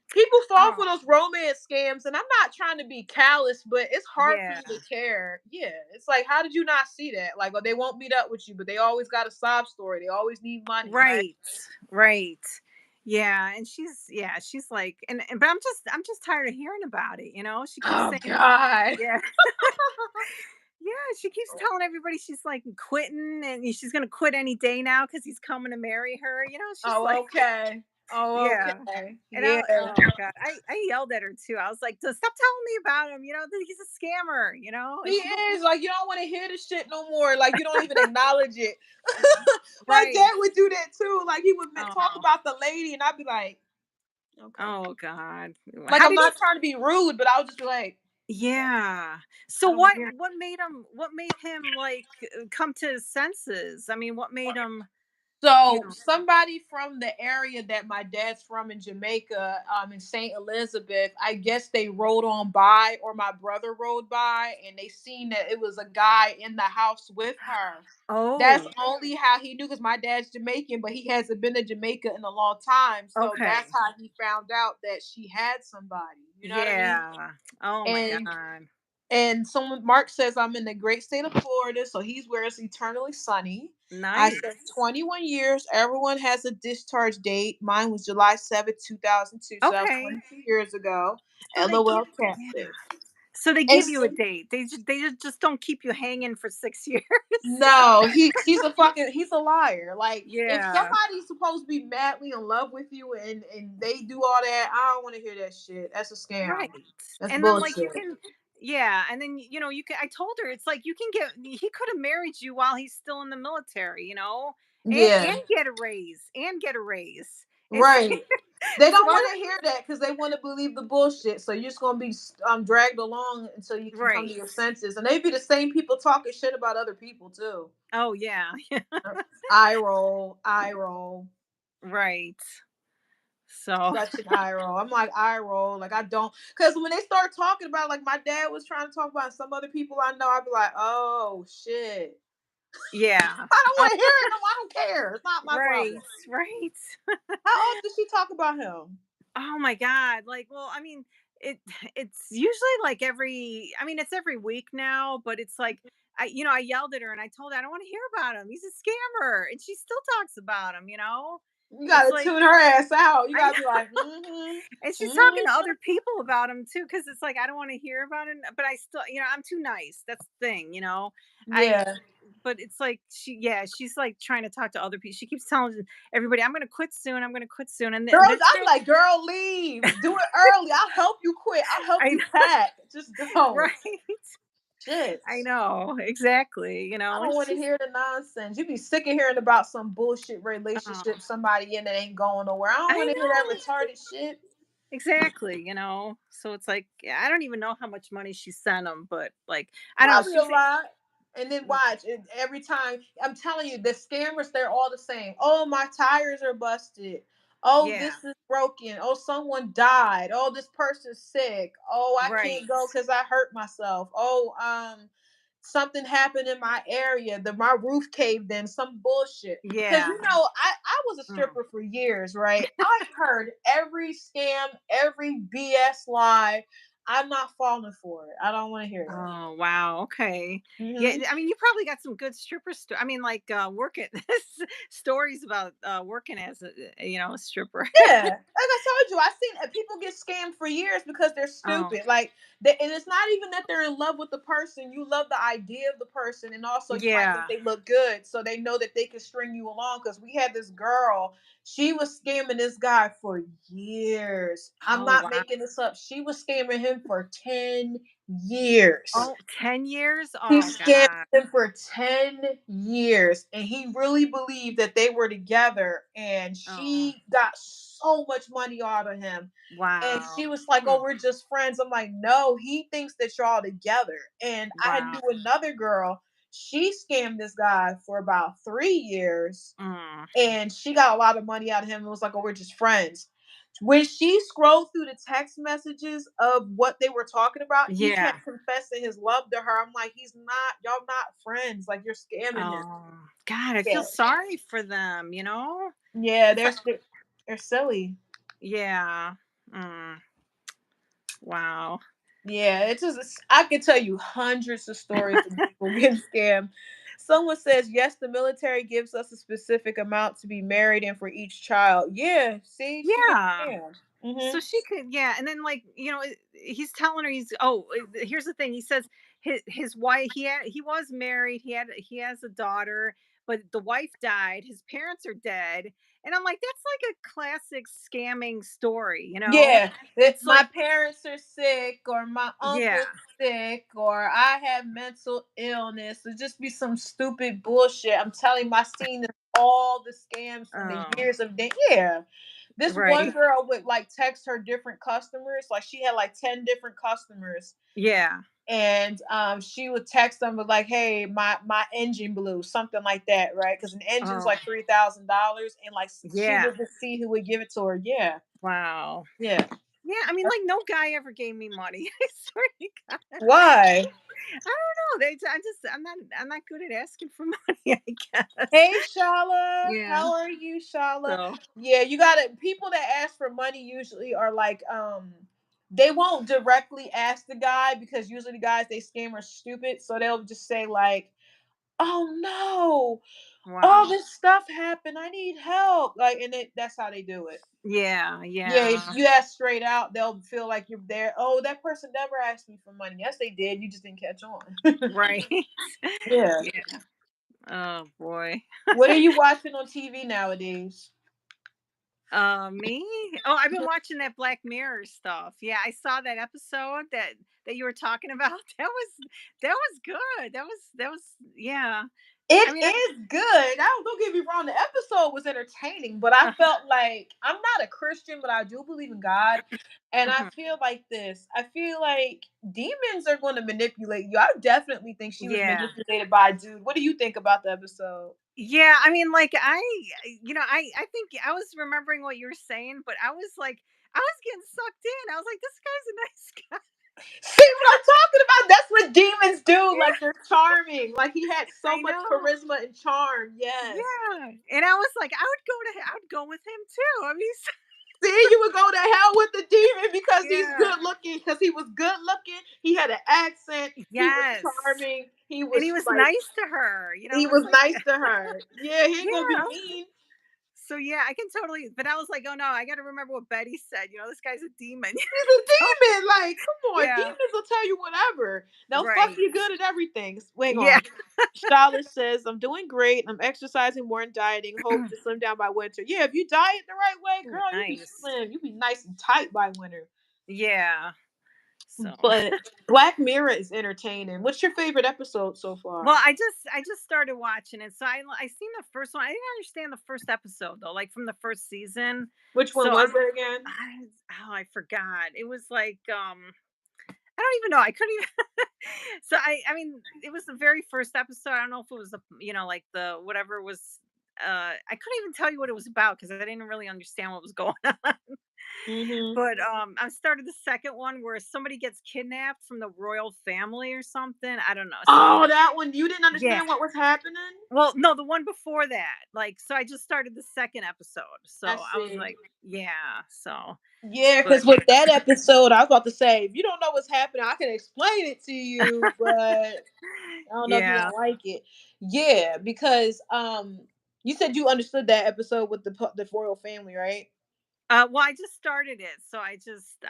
people fall
Oh
for those romance scams, and I'm not trying to be callous, but it's hard for
yeah.
you to care. Yeah. It's like, how did you not see that? Like, oh, they won't meet up with you, but they always got a sob story. They always need money, right?
Right. Right. Yeah, and she's like, but I'm just tired of hearing about it, She keeps
Oh
saying,
God.
yeah. Yeah, she keeps telling everybody she's like quitting, and she's going to quit any day now cuz he's coming to marry her. She's
Oh,
like,
okay. Oh,
yeah.
okay.
And
Yeah.
oh god, I yelled at her too. I was like, Stop telling me about him, that he's a scammer,
He
and she won't
is like you don't want to hear the shit no more. Like you don't even acknowledge it. My
right.
dad would do that too. Like he would talk
Oh.
about the lady, and I'd be like, okay.
Oh god.
Like
How
I'm
did he
not trying to be rude, but I would just be like, okay,
Yeah. So
I don't want to hear.
what made him like come to his senses? I mean, what made him, you
So
know
somebody from the area that my dad's from in Jamaica, in Saint Elizabeth, I guess they rode on by, or my brother rode by, and they seen that it was a guy in the house with her. That's
Oh,
only how he knew, because my dad's Jamaican, but he hasn't been to Jamaica in a long time. So that's
okay.
how he found out that she had somebody. You know what I mean?
Yeah. Oh my
And
god.
someone Mark says I'm in the great state of Florida, so he's where it's eternally sunny. I said
Nice.
21 years. Everyone has a discharge date. Mine was July 7th, 2002, so that was
Okay.
22 years ago.
So they
LOL
give Yeah.
catfish.
So they
And
give you a date. They just don't keep you hanging for 6 years.
no, he's a liar. Like if
Yeah.
somebody's supposed to be madly in love with you and they do all that, I don't want to hear that shit. That's a scam.
Right.
That's
And then like you
bullshit.
can yeah, and then you can I told her it's like you can get he could have married you while he's still in the military, and
Yeah.
get a raise and get a raise. And
Right. They don't
Smart.
want to hear that because they want to believe the bullshit. So you're just gonna be dragged along until you can come to
Right.
your senses. And they be the same people talking shit about other people too.
Oh yeah.
Eye roll, eye roll.
Right. So
Such an eye roll. I'm like eye roll. Like I don't, because when they start talking about, like my dad was trying to talk about some other people I know, I'd be like, oh shit.
yeah.
I don't
Oh,
want to hear it. No, I don't care. It's not my
right.
problem.
Right.
How often does she talk about him?
Oh my god. Like, well, I mean, it it's usually like I mean, it's every week now, but it's like I yelled at her and I told her I don't want to hear about him. He's a scammer. And she still talks about him.
You
It's
gotta
like
tune her ass out. You
I know.
gotta be like, mm-hmm,
And she's talking to
mm-hmm.
other people about him too, because it's like I don't want to hear about it, but I still, I'm too nice. That's the thing. I
Yeah.
but it's like she's like trying to talk to other people. She keeps telling everybody, I'm gonna quit soon, I'm gonna quit soon. And
Girls,
this
I'm
girl,
like, girl, leave. Do it early. I'll help you quit. I'll help
I
you
know,
pack. Just go.
right?
Shit.
I know, exactly.
I
And
don't want to
she's
hear the nonsense. You be sick of hearing about some bullshit
oh,
relationship somebody in that ain't going nowhere. I don't
I
want to hear that
know.
retarded shit.
Exactly. So it's like I don't even know how much money she sent him, but like I don't know.
Probably a
She's
lot. And then watch it every time. I'm telling you, the scammers, they're all the same. Oh, my tires are busted. Oh,
yeah,
this is broken. Oh, someone died. Oh, this person's sick. Oh, I
right.
can't go because I hurt myself. Oh, something happened in my area. My roof caved in. Some bullshit. Because
Yeah.
I was a
Mm.
stripper for years, right? I've heard every scam, every BS lie. I'm not falling for it. I don't want to hear that.
Oh, wow. Okay. Yeah,
Mhm.
I mean, you probably got some good I mean, like working stories about working as a stripper.
Yeah, like I told you, I've seen people get scammed for years because they're
Oh,
stupid. And it's not even that they're in love with the person. You love the idea of the person, and also you might think
yeah.
they look good, so they know that they can string you along. Because we had this girl, she was scamming this guy for years. I'm
Oh,
not
wow.
making this up. She was scamming him for 10 years.
Oh, 10 years?
He
Oh,
scammed
God.
him for 10 years and he really believed that they were together and
Oh,
she got so much money out of him. And
wow.
she was like,
Hmm.
"Oh, we're just friends." I'm like, "No, he thinks that you're all together." And I had
Wow.
knew another girl. She scammed this guy for about 3 years
Mm.
and she got a lot of money out of him. It was like, "Oh, we're just friends." When she scrolled through the text messages of what they were talking about, he
Yeah.
kept confessing his love to her. I'm like, he's not, y'all not friends. Like you're scamming him.
Oh, God. I feel
Yeah.
sorry for them.
Yeah,
It's like,
they're silly.
yeah. Mm. Wow.
Yeah, I can tell you hundreds of stories of people getting scammed. Someone says, yes, the military gives us a specific amount to be married and for each child. Yeah, see, she gets
Yeah.
scammed.
So she could, yeah, and then like he's telling her here's the thing. He says his wife he was married. He has a daughter, but the wife died. His parents are dead, and I'm like, that's like a classic scamming story.
Yeah,
It's
my
like,
parents are sick, or my
yeah,
uncle's sick, or I have mental illness. It just be some stupid bullshit. I'm telling you, I seen all the scams from the
oh,
years of yeah. This one
right,
girl would like text her different customers, like she had like 10 different customers,
yeah,
and she would text them with like, "Hey, my engine blew," something like that, right? Because an engine's
oh,
like $3,000, and like she
yeah,
would just see who would give it to her. Yeah,
wow,
yeah.
yeah. I mean, like no guy ever gave me money. I swear to God.
Why?
I don't know. I'm not good at asking for money, I guess.
Hey, Shala.
Yeah.
How are you, Shala?
So
Yeah, you got it. People that ask for money usually are like, they won't directly ask the guy because usually the guys they scam are stupid. So they'll just say like, "Oh no, all
wow.
this stuff happened. I need help." Like, and that's how they do it.
Yeah,
Yeah, if
yeah.
you ask straight out, they'll feel like you're there. Oh, that person never asked me for money. Yes, they did. You just didn't catch on.
Right.
Yeah.
Yeah. Oh boy.
What are you watching on TV nowadays?
Me? Oh, I've been watching that Black Mirror stuff. Yeah, I saw that episode that you were talking about. That was good. That was yeah.
It
I mean,
is good. Don't get me wrong. The episode was entertaining, but I
uh,
felt like I'm not a Christian, but I do believe in God. And I
mhm.
feel like this. I feel like demons are going to manipulate you. I definitely think she was
Yeah.
manipulated by a dude. What do you think about the episode?
Yeah, I mean, like, I think I was remembering what you were saying, but I was like, I was getting sucked in. I was like, this guy's a nice guy.
See what I'm talking about? That's what demons do. Like
Yeah,
they're charming. Like he had so
I
much
know.
charisma and charm. Yes.
Yeah, and I was like, I would go with him too. I mean,
See, you would go to hell with the demon because he's
yeah,
good looking. Because he was good looking. He had an accent. He was
yes,
charming. He
and
was
he was
like
nice to her.
he
It's
was
like,
nice to her. Yeah, he ain't gonna
yeah.
be mean.
So yeah, I can totally. But I was like, oh no, I got to remember what Betty said. This guy's a demon.
He's a
So
demon. Like, come on,
yeah,
demons will tell you whatever. They'll fuck
right.
you good at everything. Wait
Yeah,
on. Charlotte says, I'm doing great. I'm exercising more and dieting. Hope to slim down by winter. Yeah, if you diet the right way,
ooh,
girl, you be
nice.
slim. You be nice and tight by winter.
Yeah. So
But Black Mirror is entertaining. What's your favorite episode so
well,
far?
I just started watching it. So I seen the first one. I didn't understand the first episode though, like from the first season.
Which one
So
was it again?
I forgot. It was like I don't even know. I couldn't even so I mean, it was the very first episode. I don't know if it was the like the whatever was I couldn't even tell you what it was about because I didn't really understand what was going on.
Hmm.
But I started the second one where somebody gets kidnapped from the royal family or something. I don't know. So
Oh, that one. You didn't
yeah.
understand what was happening?
Well, no, the one before that. Like, so I just started the second episode. So
I
I was
see.
like, yeah. So,
Yeah,
but
because with that episode, I was about to say, if you don't know what's happening, I can explain it to you, but I don't know if you're
yeah.
gonna like it. Yeah, because you said you understood that episode with the royal family, right?
Well, I just started it, so I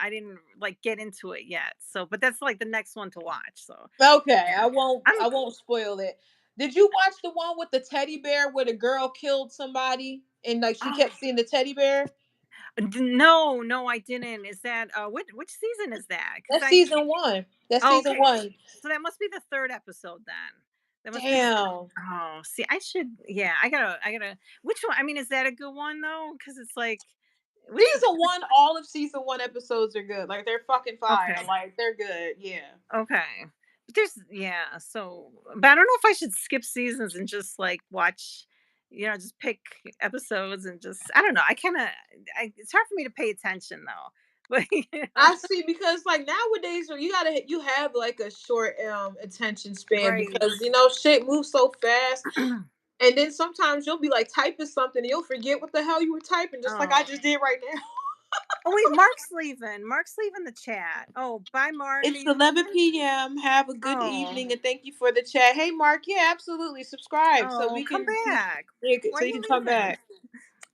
didn't like get into it yet. So, but that's like the next one to watch. So,
Okay,
yeah,
I
I'm
won't spoil it. Did you watch the one with the teddy bear where the girl killed somebody and like she
oh
kept seeing the teddy bear?
no, no, I didn't. Is that which season is that? Because
That's
I
season one. That's
oh,
season
okay,
one.
so that must be the third episode then. That must be the
Damn.
oh, see, I should yeah, I gotta which one? I mean, is that a good one though? Because it's like which
Season one, all of season one episodes are good. Like they're fucking fire.
okay.
Like they're good. Yeah.
Okay. But there's yeah, so but I don't know if I should skip seasons and just like watch, just pick episodes and just I don't know. It's hard for me to pay attention though. But
I see because like nowadays you have like a short attention span
right.
because shit moves so fast and then sometimes you'll be like typing something and you'll forget what the hell you were typing just like I
Oh.
just did right now.
Oh wait, Mark's leaving. Mark's leaving the chat. Oh, bye Mark. Are
It's
you
11
leaving?
p.m. Have a good
Oh.
evening and thank you for the chat. Hey Mark, yeah, absolutely. Subscribe so
Oh,
we
come
can
back. Why
so
are
you
you
can come
leaving?
back.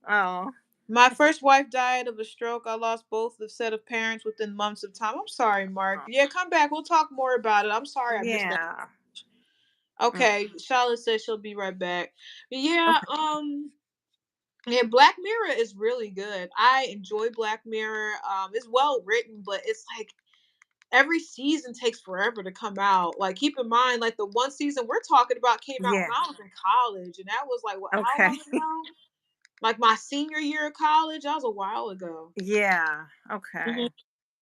Oh.
My
I see.
first wife died of a stroke. I lost both the set of parents within months of time. I'm sorry, Mark.
Oh.
Yeah, come back. We'll talk more about it. I'm sorry I missed that.
Yeah. Mm,
Okay, Charlotte says she'll be right back. Yeah,
okay.
yeah, Black Mirror is really good. I enjoy Black Mirror. It's well written, but it's like every season takes forever to come out. Like, keep in mind, like the one season we're talking about came out
Yeah.
when I was in college, and that was like what? How
Okay.
long ago? Like my senior year of college. That was a while ago.
Yeah. Okay.
Mhm.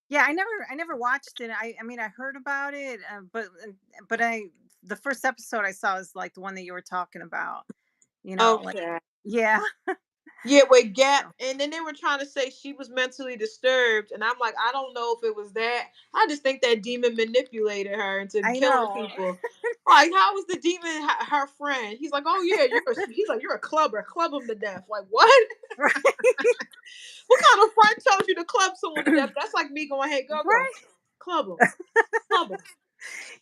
Yeah, I never watched it. I mean, I heard about it, but the first episode I saw is like the one that you were talking about. Like
Okay.
yeah.
Yeah, with Gap,
So,
and then they were trying to say she was mentally disturbed, and I'm like, I don't know if it was that. I just think that demon manipulated her into
I
killing
know.
people. Like, how was the demon her friend? He's like, oh yeah, he's like, you're a clubber, club him to death. Like, what?
Right.
What kind of friend tells you to club someone to death? That's like me going, hey, go,
Right.
club him, club him.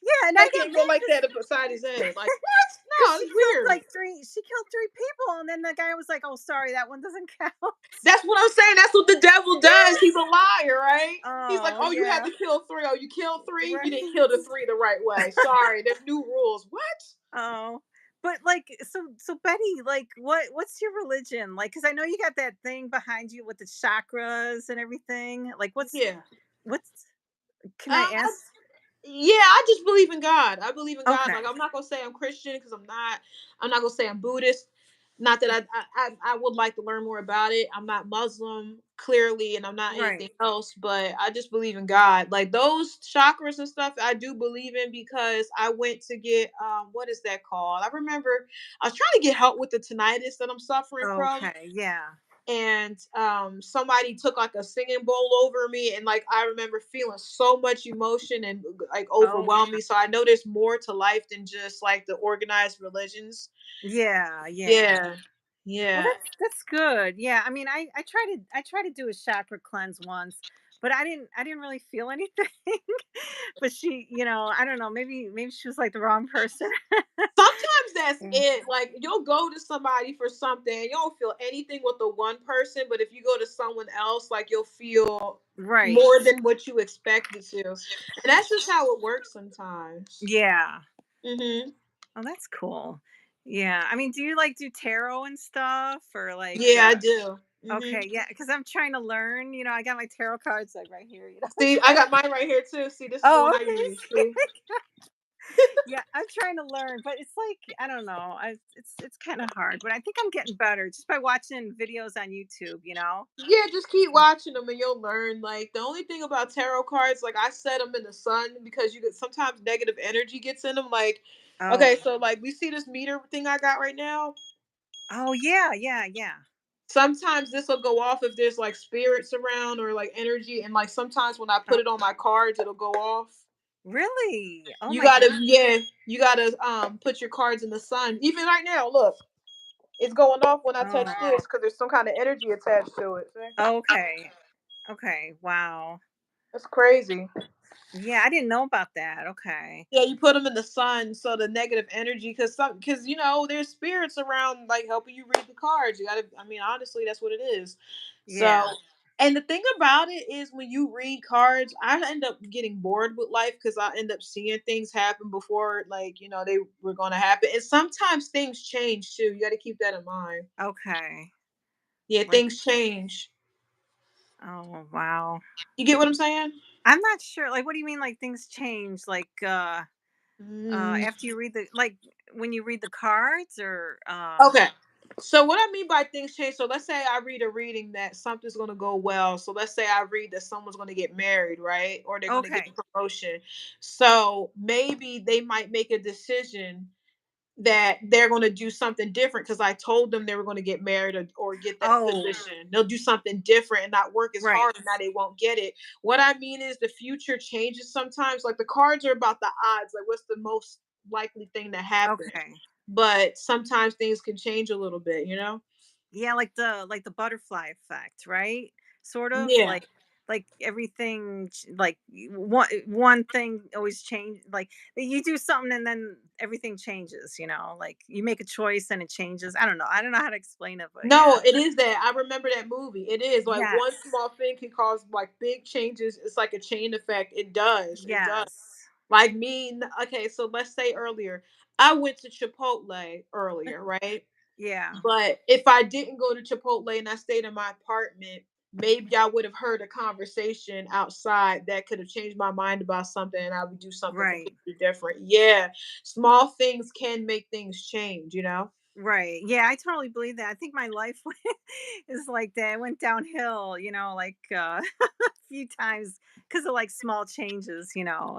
Yeah, and I
Take
got
it and go
mad
like
because
that beside his head. Like, what? No, it's weird.
she killed three people, and then the guy was like, "Oh, sorry, that one doesn't count."
That's what I'm saying. That's what the devil does. He's a liar, right? He's like,
Oh
oh, you had
yeah.
to kill three. Oh, you killed three? You didn't
Right.
kill the three the right way. Sorry, there's new rules. What?
Oh, but like, so Betty, like, what's your religion? Like, because I know you got that thing behind you with the chakras and everything. Like,
Yeah.
what's? Can I
Um,
ask?
Yeah, I just believe in God. I believe in God. Like
Okay.
I'm not gonna say I'm Christian because I'm not. I'm not gonna say I'm Buddhist. Not that I would like to learn more about it. I'm not Muslim clearly, and I'm not anything
Right.
else. But I just believe in God. Like those chakras and stuff, I do believe in because I went to get what is that called? I remember I was trying to get help with the tinnitus that I'm suffering from,
Okay. Yeah.
and somebody took like a singing bowl over me, and like I remember feeling so much emotion and like
Oh,
overwhelmed me. So I know there's more to life than just like the organized religions.
yeah. Yeah.
Yeah,
Well,
yeah.
that's good. Yeah. I mean, I try to do a chakra cleanse once, but I didn't really feel anything. But she, I don't know, maybe she was like the wrong person.
Sometimes that's
Yeah.
it. Like you'll go to somebody for something, you don't feel anything with the one person, but if you go to someone else, like you'll feel
Right.
more than what you expected to, and that's just how it works sometimes.
Yeah.
Hmm.
Oh, that's cool. Yeah. I mean, do you like do tarot and stuff or like
Yeah, I do. Hmm.
okay, yeah, because I'm trying to learn, I got my tarot cards like right here, I'm
See, I
trying.
got mine right here too. See, this is the
Oh,
one I use.
okay.
See?
Yeah, I'm trying to learn, but it's like I don't know. It's kind of hard, but I think I'm getting better just by watching videos on YouTube.
Yeah, just keep watching them and you'll learn. Like the only thing about tarot cards, like I set them in the sun because you get sometimes negative energy gets in them. Like, okay,
Oh.
so like we see this meter thing I got right now.
Oh, yeah, yeah, yeah.
Sometimes this will go off if there's like spirits around or like energy, and like sometimes when I
Oh,
put it on my cards, it'll go off.
really? Oh
You
my
gotta,
god.
yeah, you gotta put your cards in the sun. Even right now, look. It's going off when I touch
Oh,
this because there's some kind of energy attached to it. See?
okay. Okay. Wow.
That's crazy.
Yeah, I didn't know about that. Okay.
Yeah, you put them in the sun so the negative energy, because there's spirits around like helping you read the cards. You gotta, I mean, honestly, that's what it is. So,
Yeah.
and the thing about it is when you read cards, I end up getting bored with life because I end up seeing things happen before like they were gonna happen, and sometimes things change too. You got to keep that in mind.
Okay.
Yeah,
Like,
things change.
oh, wow.
You get what I'm saying?
I'm not sure. Like, what do you mean like things change? Like
Mm.
after you read the like when you read the cards or
Okay. So what I mean by things change, so let's say I read a reading that something's gonna go well. So let's say I read that someone's gonna get married, right? Or they're gonna get
okay.
a promotion. So maybe they might make a decision that they're gonna do something different because I told them they were gonna get married or get that
Oh,
position. They'll do something different and not work as
right.
hard, and now they won't get it. What I mean is the future changes sometimes. Like the cards are about the odds, like what's the most likely thing to happen,
Okay.
but sometimes things can change a little bit.
Yeah, like the butterfly effect, right? Sort of
Yeah.
like everything like one thing always change like you do something and then everything changes, like you make a choice and it changes. I don't know how to explain it, but
No,
yeah.
it is that. I remember that movie. It is like one
Yes.
small thing can cause like big changes. It's like a chain effect. It does. It does.
Yes.
Like me, okay, so let's say earlier, I went to Chipotle earlier, right?
Yeah.
But if I didn't go to Chipotle and I stayed in my apartment, maybe I would have heard a conversation outside that could have changed my mind about something and I would do something
Right.
completely different. Yeah. Small things can make things change.
Right. Yeah, I totally believe that. I think my life is like that. It went downhill, like a few times because of like small changes,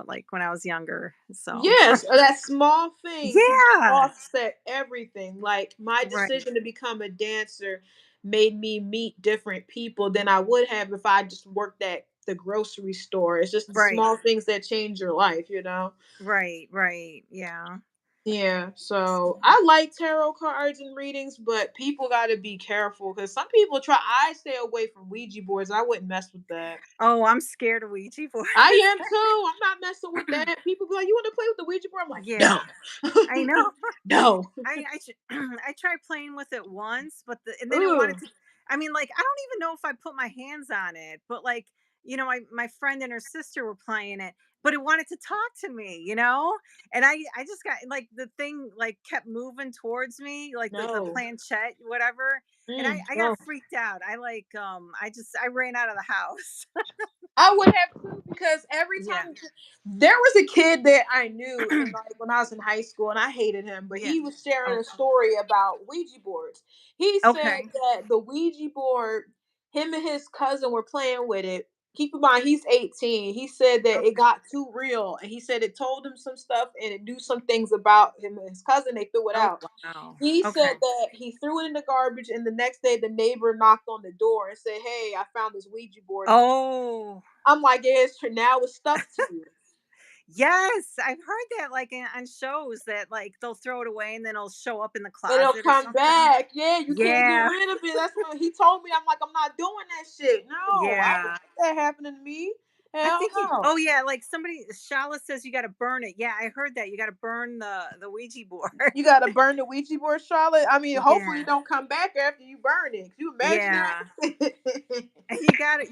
like when I was younger. So,
Yes, that small thing can just
yeah.
offset everything. Like my
Right.
decision to become a dancer made me meet different people than I would have if I just worked at the grocery store. It's just the
Right.
small things that change your life.
Right. Right. Yeah.
Yeah, so I like tarot cards and readings, but people got to be careful because some people try. I stay away from Ouija boards. I wouldn't mess with that.
Oh, I'm scared of Ouija boards.
I am too. I'm not messing with that. People be like, "You want to play with the Ouija board?" I'm like, "No,
Yeah, I know.
no."
I should I tried playing with it once, but and then it wanted
Ugh,
to. I mean, like I don't even know if I put my hands on it, but like my friend and her sister were playing it, but it wanted to talk to me, and I just got like the thing like kept moving towards me, like the
no.
planchette, whatever, and I got
No.
freaked out. I ran out of the house.
I would have too, because every
Yeah.
time there was a kid that I knew in like when I was in high school, and I hated him, but
Yeah.
he was sharing
Oh,
a story about Ouija boards. He said
okay.
that the Ouija board, him and his cousin were playing with it. Keep in mind he's 18. He said that it
Okay.
got too real, and he said it told him some stuff and it knew some things about him and his cousin. They threw it
Oh,
out.
wow.
He said
Okay.
that he threw it in the garbage, and the next day the neighbor knocked on the door and said, "Hey, I found this Ouija board in the."
Oh,
I'm like, yeah, it's true. Now it's stuck to you.
yes. I've heard that like on shows that like they'll throw it away and then it'll show up in the
It'll
closet or
come
something.
back. Yeah, you can't get
Yeah.
rid of it. That's what he told me. I'm like, I'm not doing that shit. No, I don't
Yeah.
want that happening to me.
I
Hell
think you
no.
oh yeah, like somebody Shala says you gotta burn it. Yeah, I heard that. You gotta burn the Ouija board.
You gotta burn the Ouija board, Charlotte. I mean, hopefully it
Yeah.
don't come back after you burn it. Can you imagine
Yeah.
that?
And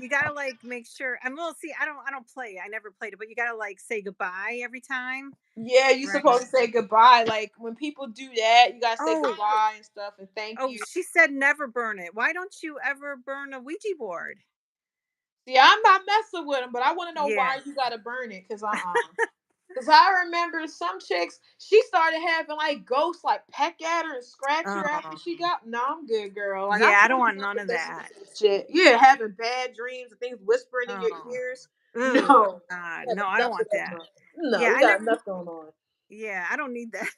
you gotta like make sure and we'll see, I don't play. I never played it, but you gotta like say goodbye every time.
Yeah, you're
Right.
supposed to say goodbye. Like when people do that, you gotta say
Oh,
goodbye and stuff and thank
oh,
you.
she said never burn it. Why don't you ever burn a Ouija board?
See, I'm not messing with them, but I want to know
Yeah.
why you gotta burn it. Cause I remember some chicks, she started having like ghosts like peck at her and scratch her after
Oh.
she got. No, I'm good, girl. Like I
Yeah, I don't
told you
want
not
none
to
of
listen
that.
to this shit. Yeah, having bad dreams and things whispering in your
Oh.
ears.
Ooh,
No,
God.
had
No, I don't
enough of
want
that
that.
junk. No,
Yeah,
we
I
got
never
enough going on.
yeah, I don't need that.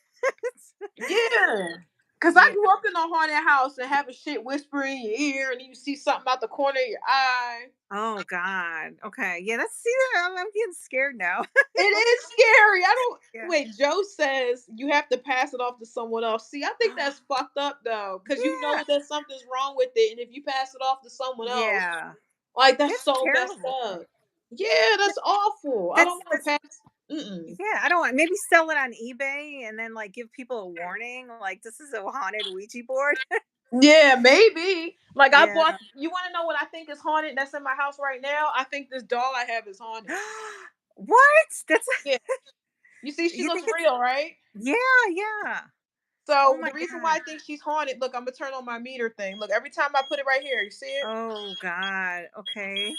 Yeah. Cause I
Yeah.
grew up in a haunted house and having shit whispering in your ear, and you see something out the corner of your eye.
Oh god. Okay. Yeah, that's see, I'm getting scared now.
It is scary. I don't
Yeah.
wait. Joe says you have to pass it off to someone else. See, I think that's fucked up though, because you
Yeah.
know that something's wrong with it, and if you pass it off to someone else,
Yeah.
like that's
That's
so messed
terrible.
up. Yeah, that's awful. I don't want
That's
to pass. Mm-mm.
yeah, I don't want maybe sell it on eBay and then like give people a warning like this is a haunted Ouija board.
Yeah, maybe. Like I
Yeah.
bought. You want to know what I think is haunted? That's in my house right now. I think this doll I have is haunted.
What? That's
Yeah. You see, she
you
looks
think it's
real, right?
yeah, yeah. Oh
So
my
the reason why
god.
I think she's haunted, look, I'm gonna turn on my meter thing. Look, every time I put it right here, you see it?
Oh god. Okay.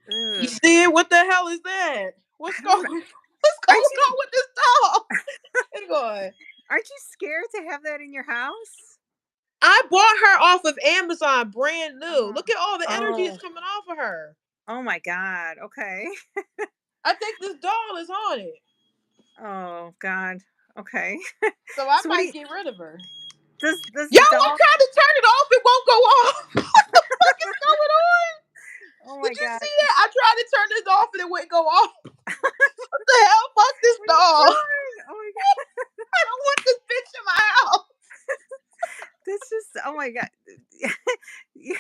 You
Ugh.
see it? What the hell is that? What's
I
going
don't know.
what's going
Aren't
on
you
with this doll? It's going.
aren't you scared to have that in your house?
I bought her off of Amazon brand new.
Oh.
Look at all the energy that's
Oh.
coming off of her.
Oh my god. Okay.
I think this doll is haunted.
Oh god. Okay.
So I
So what do
might
you
get rid of her.
does
Yo,
the
I'm
dog
trying to turn it off. It won't go off. What the fuck is going on?
oh
Did
my
you
god.
see that? I tried to turn this off and it wouldn't go off. What the hell? Fuck this
What are you
doll.
doing? Oh my god.
I don't want this bitch in my house.
This just oh my god. Yeah.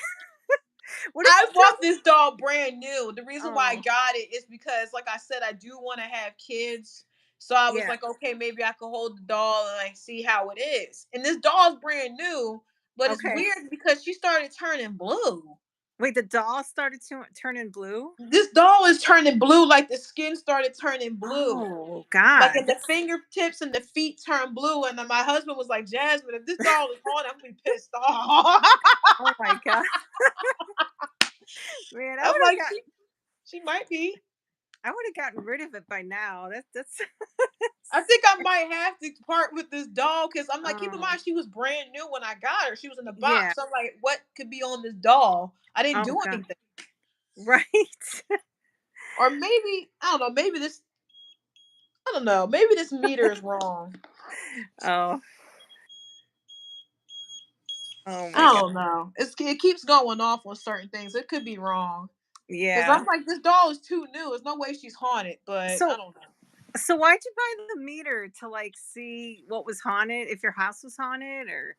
What if
I
you
bought
drop
this doll brand new. The reason why I
oh,
got it is because, like I said, I do want to have kids. So I was
yeah.
like, okay, maybe I could hold the doll and like see how it is. And this doll's brand new, but it's
Okay.
weird because she started turning blue.
Wait, the doll started to turning blue?
This doll is turning blue, like the skin started turning blue.
Oh
Like
god.
in the
That's
fingertips and the feet turn blue. And then my husband was like, Jasmine, if this doll is haunted, I'm gonna be pissed off.
oh my god. Man,
I'm like, she might be.
I would have gotten rid of it by now. That's
I think I might have to part with this doll because I'm like, keep in
oh
mind, she was brand new when I got her. She was in the
yeah.
box. So I'm like, what could be on this doll? I didn't
Oh
do
god.
anything.
Right.
Or maybe, I don't know, maybe this, I don't know, maybe this meter is wrong.
oh. Oh
I
my god.
don't know. It keeps going off on certain things. It could be wrong. Because
Yeah.
I'm like, this doll is too new. There's no way she's haunted, but I
So
don't know.
so why'd you buy the meter to like see what was haunted, if your house was haunted or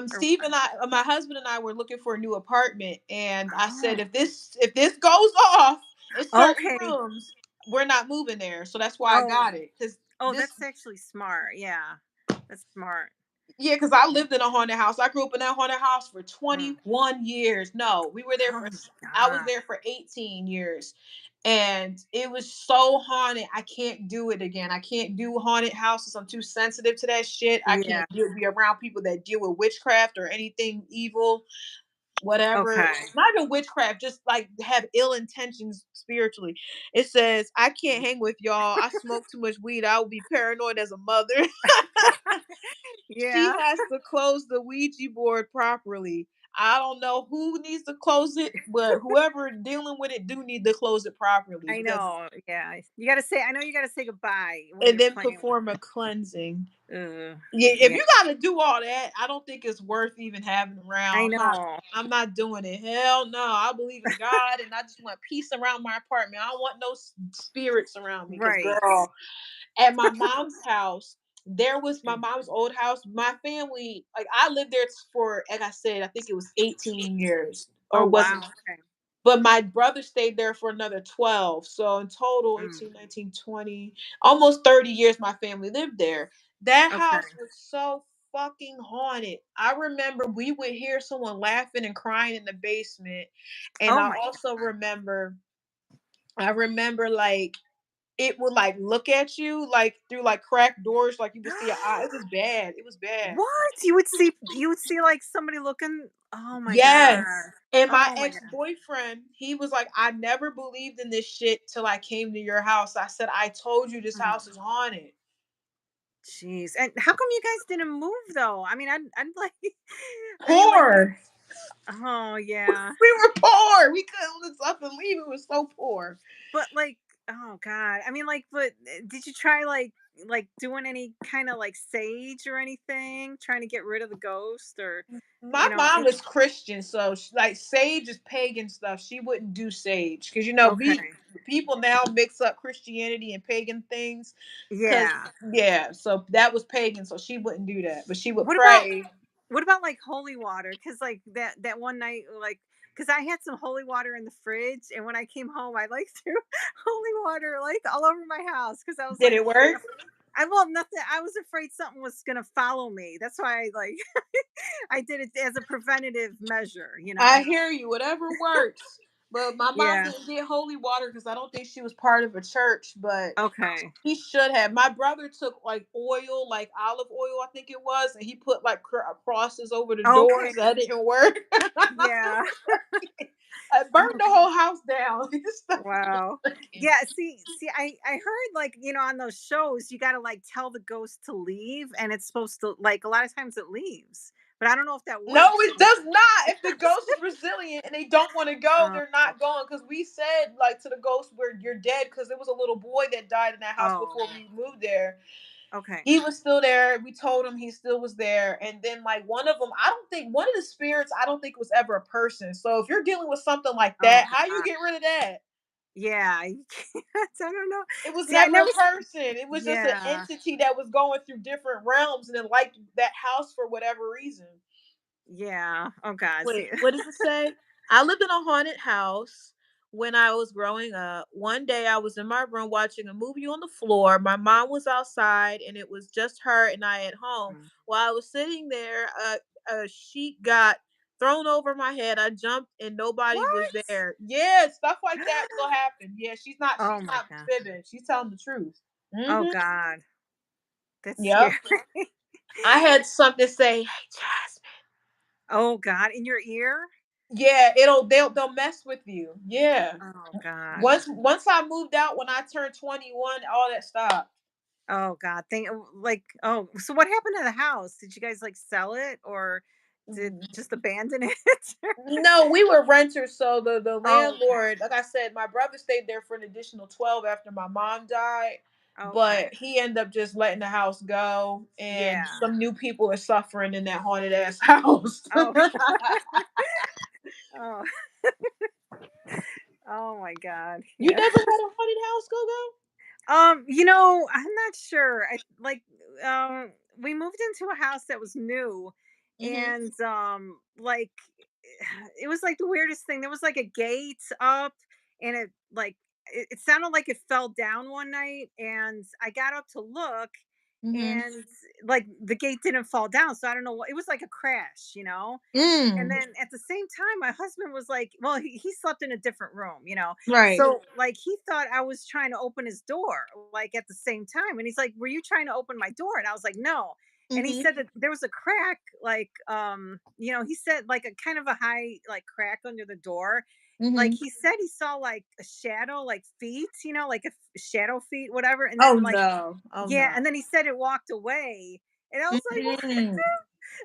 Steve and I, my husband and I were looking for a new apartment, and I said
oh.
if this goes off in certain
Okay.
rooms, we're not moving there. So that's why I
Oh.
got it. Cause
Oh,
this,
that's actually smart. Yeah. That's smart.
yeah, because I lived in a haunted house. I grew up in that haunted house for
Mm.
21 years. No, we were there
Oh
for.
my
I was
god.
there for 18 years, and it was so haunted. I can't do it again. I can't do haunted houses. I'm too sensitive to that shit. I
Yeah.
can't be around people that deal with witchcraft or anything evil. whatever,
Okay.
not even witchcraft, just like have ill intentions spiritually. It says, I can't hang with y'all. I smoke too much weed. I will be paranoid as a mother. She
Yeah,
has to close the Ouija board properly. I don't know who needs to close it, but whoever dealing with it do need to close it properly
I
because
know. Yeah, you gotta say. I know you gotta say goodbye when
and
you're
then
playing with.
perform a cleansing.
Ugh,
Yeah, if
yeah,
you gotta do all that, I don't think it's worth even having
I
around.
know.
I'm not doing it. Hell no. I believe in God and I just want peace around my apartment. I don't want no spirits around me. Cause
Right.
girl, at my mom's house, there was my mom's old house. My family, like I lived there for, like I said, I think it was 18 years. Or
Oh
was it?
wow. Okay.
But my brother stayed there for another 12. So in total,
Mm,
18, 19, 20, almost 30 years my family lived there. That
okay.
house was so fucking haunted. I remember we would hear someone laughing and crying in the basement. And
Oh
I
my
also
god.
remember like it would like look at you like through like cracked doors, like you would see an eye. It was bad. It was bad.
What? You would see like somebody looking. Oh my god.
Yes. And my
Oh my god.
ex-boyfriend, he was like, I never believed in this shit till I came to your house. I said, I told you this
Mm,
house is haunted.
jeez. And how come you guys didn't move though? I mean, I'd like. I mean, like.
Poor.
Oh yeah.
We were poor. We couldn't live up and leave. It was so poor.
But like, oh god. I mean, like, but did you try like doing any kind of like sage or anything, trying to get rid of the ghost or,
My mom
any.
was Christian, so like sage is pagan stuff. She wouldn't do sage because you know we
Okay.
people now mix up Christianity and pagan things. Cause
Yeah.
yeah, so that was pagan, so she wouldn't do that, but she would
What about
pray.
what about like holy water? Cuz like that one night like cuz I had some holy water in the fridge and when I came home I like threw holy water like all over my house cuz I was
Did
like
it work?
I well nothing I was afraid something was going to follow me. That's why I like I did it as a preventative measure.
I hear you. Whatever works. But my mom
Yeah.
didn't get holy water because I don't think she was part of a church. But
Okay.
he should have. My brother took like oil, like olive oil, I think it was, and he put like crosses over the
Okay.
doors. That didn't work.
Yeah.
I burned
Oh
the whole house down. This stuff was
wow.
working.
Yeah, see, I heard like, on those shows, you gotta like tell the ghost to leave and it's supposed to like a lot of times it leaves. But I don't know if that
No,
works.
it does not. If the ghost is resilient and they don't want to go,
Oh,
they're not going. Because we said like to the ghost, "Where you're dead," because there was a little boy that died in that house before
oh,
we moved there.
okay.
He was still there. We told him he still was there. And then like one of them, I don't think one of the spirits, I don't think was ever a person. So if you're dealing with something like
Oh
that, how you
god.
get rid of that?
Yeah, you can't, I don't know.
It was
See, I
never
never
a person. It was just an
yeah.
entity that was going through different realms and then liked that house for whatever reason.
Yeah. Oh god.
Wait,
See.
what does it say? I lived in a haunted house when I was growing up. One day I was in my room watching a movie on the floor. My mom was outside and it was just her and I at home.
Mm.
While I was sitting there, a sheet got thrown over my head. I jumped and nobody was
What?
there. Yeah, stuff like that will happen. Yeah,
Oh
she's
my
not
god.
fibbing. She's telling the truth.
Oh
Mhm.
god. That's scary.
Yep. I had something say, "Hey, Jasmine."
Oh god, in your ear?
Yeah, they'll mess with you. Yeah.
Oh god.
Once I moved out when I turned 21, all that stopped.
Oh god. Like oh, so what happened to the house? Did you guys like sell it or did
Mm,
just abandon it?
no, we were renters, so the
Oh, okay.
landlord, like I said, my brother stayed there for an additional 12 after my mom died,
Okay.
but he ended up just letting the house go, and
Yeah.
some new people are suffering in that haunted ass house.
Oh. Oh. Oh my god.
You
Yeah.
never had a haunted house, Go Go?
I'm not sure. I like we moved into a house that was new
Mhm.
and like it was like the weirdest thing. There was like a gate up and it sounded like it fell down one night and I got up to look
Mhm.
and like the gate didn't fall down. So I don't know what it was like a crash. And
Mm.
then at the same time, my husband was like, well, he slept in a different room.
Right.
So like he thought I was trying to open his door, like at the same time. And he's like, were you trying to open my door? And I was like, no. and he
Mhm.
said that there was a crack, like, he said like a kind of a high like crack under the door. Like
Mhm.
he said he saw like a shadow, like feet, like a shadow feet, whatever. And
Oh
then like,
no. Oh
yeah,
no.
and then he said it walked away. And I was like, what?
Mhm.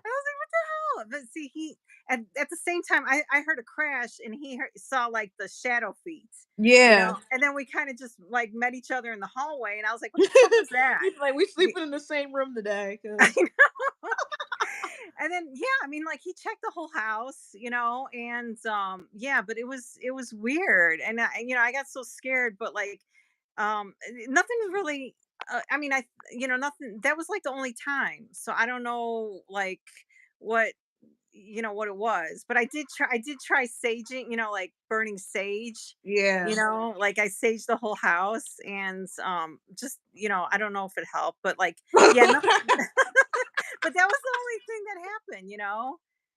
I was like, what the hell? But see, he at the same time, I heard a crash, and saw like the shadow feet,
Yeah.
and then we kind of just like met each other in the hallway, and I was like, what the fuck was that?
He's like, we
Y-
sleeping in the same room today,
I
cause
know. And then yeah, I mean, like he checked the whole house, and yeah, but it was weird, and I got so scared, but like nothing really. I mean, nothing. That was like the only time, so I don't know, like what what it was, but I did try saging, like burning sage,
yeah.
like I saged the whole house, and just I don't know if it helped, but like yeah, nothing. But that was the only thing that happened,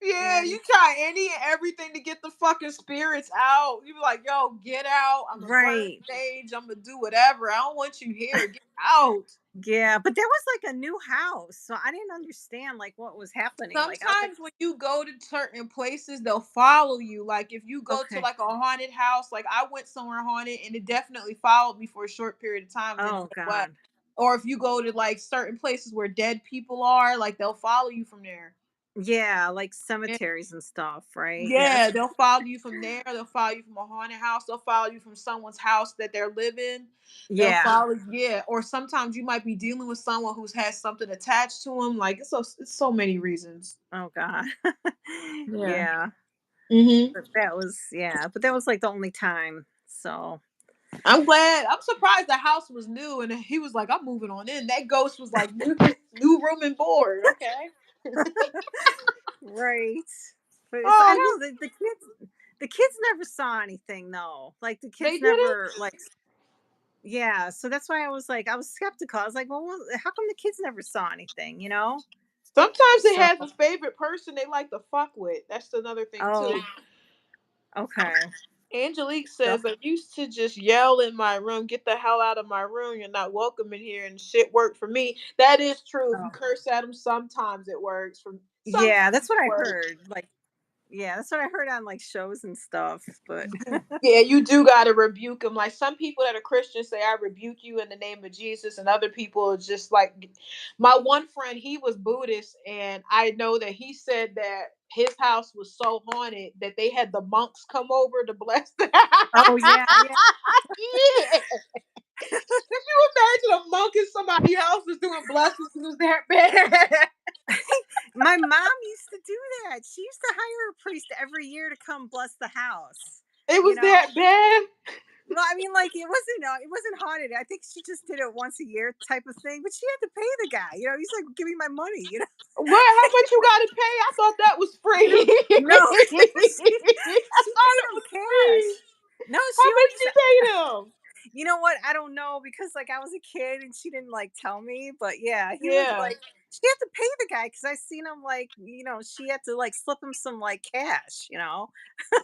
Yeah,
and
you try any and everything to get the fucking spirits out. You be like, yo, get out. I'm gonna burn
right.
stage. I'm gonna do whatever. I don't want you here. Get out.
Yeah, but that was like a new house, so I didn't understand like what was happening. Like I was like,
Sometimes when you go to certain places, they'll follow you. Like if you go to
okay,
like a haunted house, like I went somewhere haunted and it definitely followed me for a short period of time and then it
oh
went away.
god,
Or if you go to like certain places where dead people are, like they'll follow you from there.
yeah, like cemeteries and stuff, right? Yeah,
Yeah, they'll follow you from there. They'll follow you from a haunted house. They'll follow you from someone's house that they're living. They'll
yeah.
follow, yeah. Or sometimes you might be dealing with someone who's has something attached to them. Like it's so many reasons.
Oh god,
Yeah.
yeah.
Hmm.
But that was like the only time. So
I'm glad. I'm surprised the house was new, and he was like, "I'm moving on in." That ghost was like, "New room and board." Okay.
right, but I
Oh,
don't know the kids never saw anything though. Like the
they
kids
did it.
never like. Yeah, so that's why I was skeptical. I was like, well, how come the kids never saw anything,
Sometimes they
So,
have a favorite person they like to fuck with. That's another thing too.
oh, okay.
Angelique
So,
says, I used to just yell in my room, get the hell out of my room. You're not welcome in here. And shit worked for me. That is true. If you
oh,
curse at them, sometimes it works. Sometimes
yeah, that's
it
what I
works.
heard. Like, yeah, that's what I heard on like shows and stuff. But
Yeah, you do got to rebuke them. Like some people that are Christians say, I rebuke you in the name of Jesus. And other people are just like, my one friend, he was Buddhist. And I know that he said that his house was so haunted that they had the monks come over to bless the
oh yeah, yeah.
yeah. Can you imagine a monk in somebody else is doing blessings and it's that bad?
My mom used to do that. She used to hire a priest every year to come bless the house.
It
You
was
know,
that bad.
well, I mean, like it wasn't haunted. I think she just did it once a year type of thing. But she had to pay the guy. He's like, "Give me my money."
What? How much you got to pay? I thought that was
You know,
free.
no,
I
she
thought
paid
it
him
was free.
cash. No,
How
she
much
always.
she paid him?
You know what? I don't know because like I was a kid and she didn't like tell me. But yeah, he was
Yeah.
like she had to pay the guy because I seen him like she had to like slip him some like cash.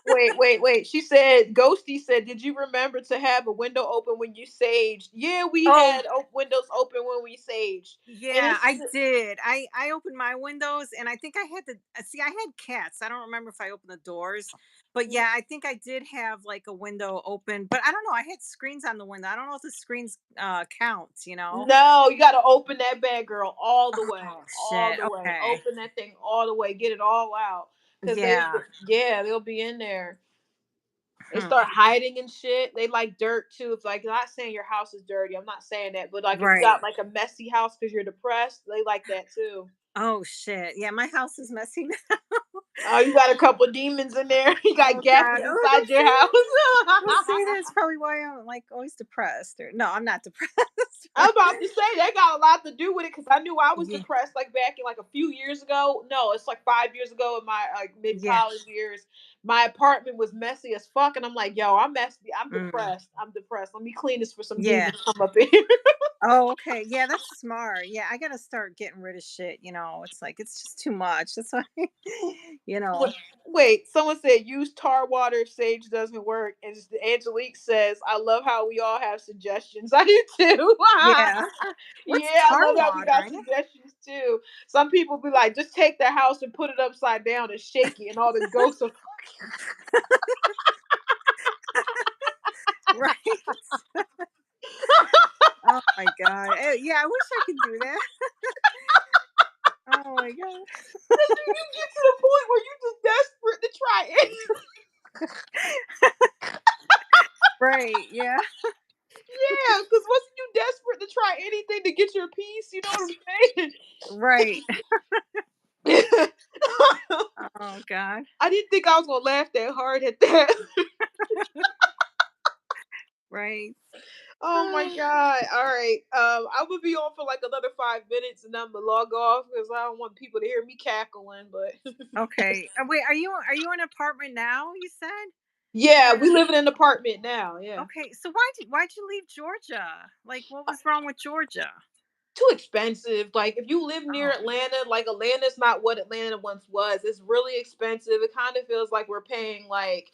Wait, wait, wait. She said, Ghosty said, did you remember to have a window open when you saged? Yeah, we
Oh
had windows open when we saged. And
yeah,
it's,
I did. I opened my windows and I think I had to see. I had cats. I don't remember if I opened the doors, but yeah, I think I did have like a window open. But I don't know. I had screens on the window. I don't know if the screens count.
no, you got to open that bad girl all the way,
Oh
all
shit.
the way.
Okay.
Open that thing all the way. Get it all out. Because
Yeah.
yeah, they'll be in there. They
Hmm.
start hiding and shit. They like dirt too. It's like not saying your house is dirty. I'm not saying that, but like if you
Right.
got like a messy house because you're depressed, they like that too.
Oh shit. Yeah, my house is messy now.
Oh, you got a couple demons in there. You got
Oh god.
gases
Oh,
inside your house.
don't say that. It's probably why I'm like always depressed. Or no, I'm not depressed.
I'm about to say that got a lot to do with it because I knew I was
Yeah.
depressed like back in like a few years ago. No, it's like 5 years ago in my like mid
Yeah.
college years. My apartment was messy as fuck, and I'm like, yo, I'm messy. I'm
Mm.
depressed. I'm depressed. Let me clean this for some
Yeah.
demons to come up in here.
Oh, okay. Yeah, that's smart. Yeah, I gotta start getting rid of shit. It's like it's just too much. That's why, you
Wait,
know.
wait, someone said use tar water if sage doesn't work. And Angelique says, I love how we all have suggestions. I do too.
Yeah. What's
Yeah, I
tar
love how we
water?
got
I never.
suggestions too. Some people be like, just take the house and put it upside down and shake it, and all the ghosts will.
Right. Oh my god. Yeah, I wish I could do that. Oh my god.
You get to the point where you just desperate to try it.
Right. Yeah.
Yeah, because wasn't you desperate to try anything to get your peace? You know what I'm
Right.
saying?
Oh god.
I didn't think I was gonna laugh that hard at that.
Right.
Oh my god! All right, I will be on for like another 5 minutes, and I'm gonna log off because I don't want people to hear me cackling. But
Okay. Wait, are you in an apartment now? You said
yeah,
you're
we live in an apartment now. Yeah,
okay. So why'd you leave Georgia? Like, what was wrong with Georgia?
too expensive. Like if you live near
Oh,
Atlanta, like Atlanta's not what Atlanta once was. It's really expensive. It kind of feels like we're paying like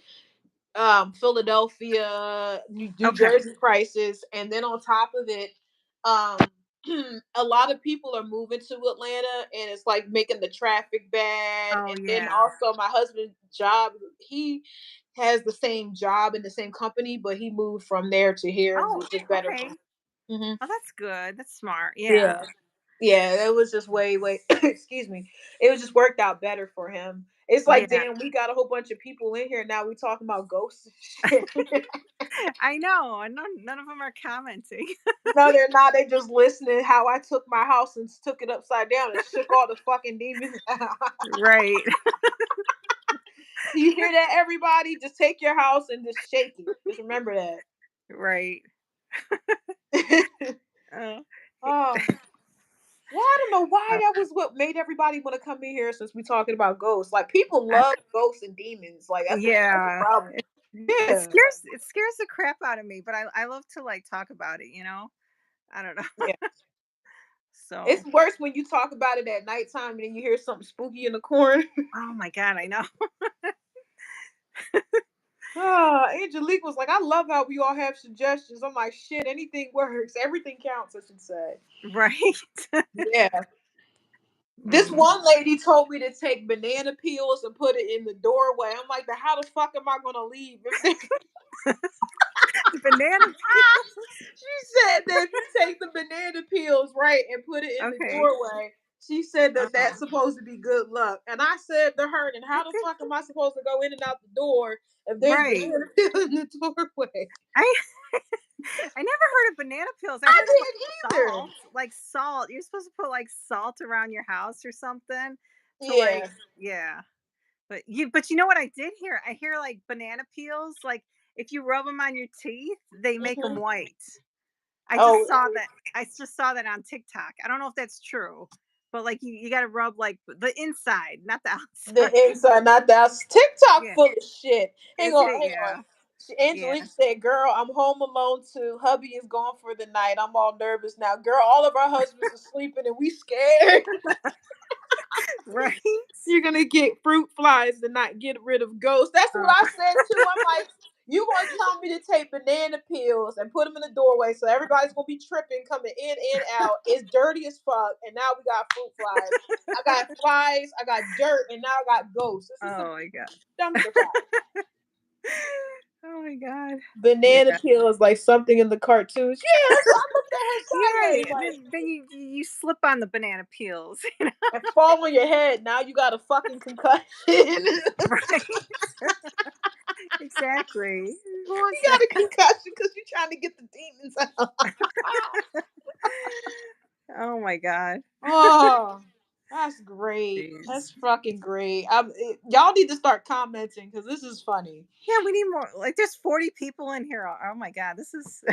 Philadelphia, New
okay.
Jersey prices, and then on top of it, um a lot of people are moving to Atlanta, and it's like making the traffic bad.
Oh
And then
yeah.
also my husband's job, he has the same job in the same company, but he moved from there to here,
Oh,
which is better for
okay.
him. Hmm.
Oh, that's good. That's smart.
Yeah.
Yeah.
Yeah, it was just way excuse me. It was just worked out better for him. It's like,
Yeah.
damn, we got a whole bunch of people in here now. We talking about ghosts and shit.
I know. I know none of them are commenting.
No, they're not. They just listening how I took my house and took it upside down and shook all the fucking demons out.
Right.
Do you hear that, everybody? Just take your house and just shake it. Just remember
Right.
that.
Uh,
Oh. Well, I don't know why that was what made everybody want to come in here since we talking about ghosts. Like people
I,
love ghosts and demons. Like that's a
yeah.
problem.
It
Yeah.
scares the crap out of me, but I love to like talk about it, you know? I don't know.
Yeah.
So,
It's worse when you talk about it at nighttime and then you hear something spooky in the corner.
oh my god, I know.
Ah, Angelique was like, I love how we all have suggestions. I'm like, shit, anything works. Everything counts, I should say.
Right.
Yeah. This
Mm.
one lady told me to take banana peels and put it in the doorway. I'm like, how the fuck am I gonna leave if they
Banana peel.
She said that if you take the banana peels, right, and put it in the
Okay.
doorway, she said that that's
Uh-huh.
supposed to be good luck. And I said to her, and how the
Okay.
fuck am I supposed to go in and out the door if there's
Right.
banana peel in the doorway?
I I never heard of banana peels. I
I
heard of
didn't
like
either.
salt. Like salt. You're supposed to put like salt around your house or something to like
Yeah.
yeah. But you know what I did hear? I hear like banana peels, like if you rub them on your teeth, they make them
Hmm.
white.
Oh,
I just saw that on TikTok. I don't know if that's true, but like you got to rub like the inside, not the
the
outside.
inside, not the outside. TikTok
Yeah.
full of shit. Hang
Is
on,
it?
hang on.
Yeah. Yeah.
Angelique said, "Girl, I'm home alone too. Hubby is gone for the night. I'm all nervous now. Girl, all of our husbands are sleeping and we scared."
Right.
You're gonna get fruit flies and not get rid of ghosts. That's what
Uh,
I said too. I'm like, you gonna tell me to take banana peels and put them in the doorway so everybody's gonna be tripping coming in and out. It's dirty as fuck, and now we got fruit flies. I got flies, I got dirt, and now I got ghosts. This is a
oh my god.
dumpster fire.
Oh my god.
Banana
Yeah.
peel is like something in the cartoons. Yeah, that's what I looked at her
Yeah.
sideways like,
Then you slip on the banana peels.
and fall on your head. Now you got a fucking concussion.
Right. Exactly. Who
You
wants
got
that?
a concussion because you're trying to get the demons out.
Oh my god.
Oh, that's great.
Jeez.
That's fucking great. Y'all need to start commenting because this is funny.
Yeah, we need more. Like, there's 40 people in here. Oh my god, this is.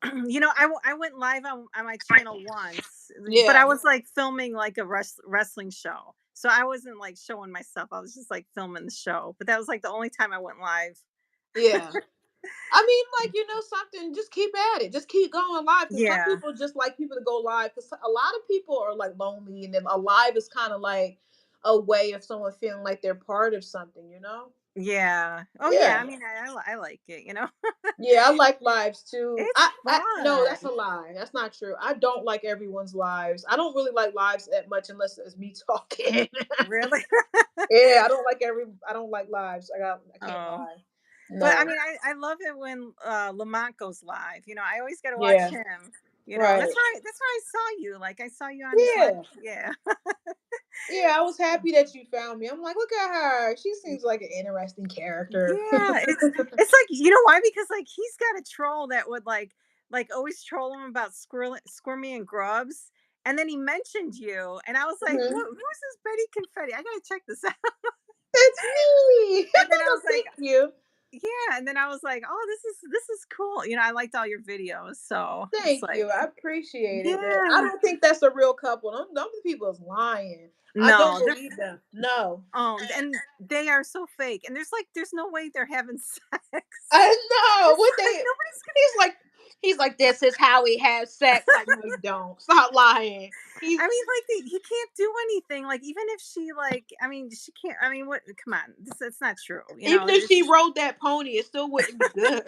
I went live on my channel once, but I
Yeah,
was like filming like a wrestling show, so I wasn't like showing myself. I was just like filming the show. But that was like the only time I went live.
yeah. I mean, like, something, just keep at it. Just keep going live because some
Yeah,
people just like people to go live because a lot of people are like lonely and then a live is kind of like a way of someone feeling like they're part of something, you know?
Yeah. Oh, yeah,
Yeah.
I mean, I like it, you know?
Yeah, I like lives too.
It's
I no,
fun.
that's a lie. That's not true. I don't like everyone's lives. I don't really like lives that much unless it's me talking.
Really?
Yeah, I don't like lives. I can't
Oh.
lie.
But, I
No.
mean, I love it when, Lamont goes live, I always gotta watch
Yeah.
him, and
Right.
that's why I saw you, like, I saw you on his live.
Yeah.
Yeah.
Yeah, I was happy that you found me. I'm like, look at her. She seems like an interesting character.
Yeah, it's like, you know why? Because, like, he's got a troll that would, like, always troll him about Squirmy and Grubs, and then he mentioned you, and I was like,
Mhm.
"Who's this Betty Confetti? I gotta check this out."
That's me.
And then I
No,
was like,
thank you.
"Yeah," and then I was like, "Oh, this is cool." I liked all your videos, so it's
Thank
like,
you. I appreciate it. But I
yeah.
don't think that's a real couple. Them people is lying. I don't
No, they're
believe them. No.
oh, and they are so fake, and there's no way they're having sex.
I know.
It's
What
like
they
nobody's
he's like he's like, this is how we have sex. Like, no, you don't. Stop lying. He's
I mean, like, he can't do anything, like, even if she, like, I mean, she can't, I mean, what, come on, that's not true,
even if she
it's
rode that pony, it still wouldn't be good.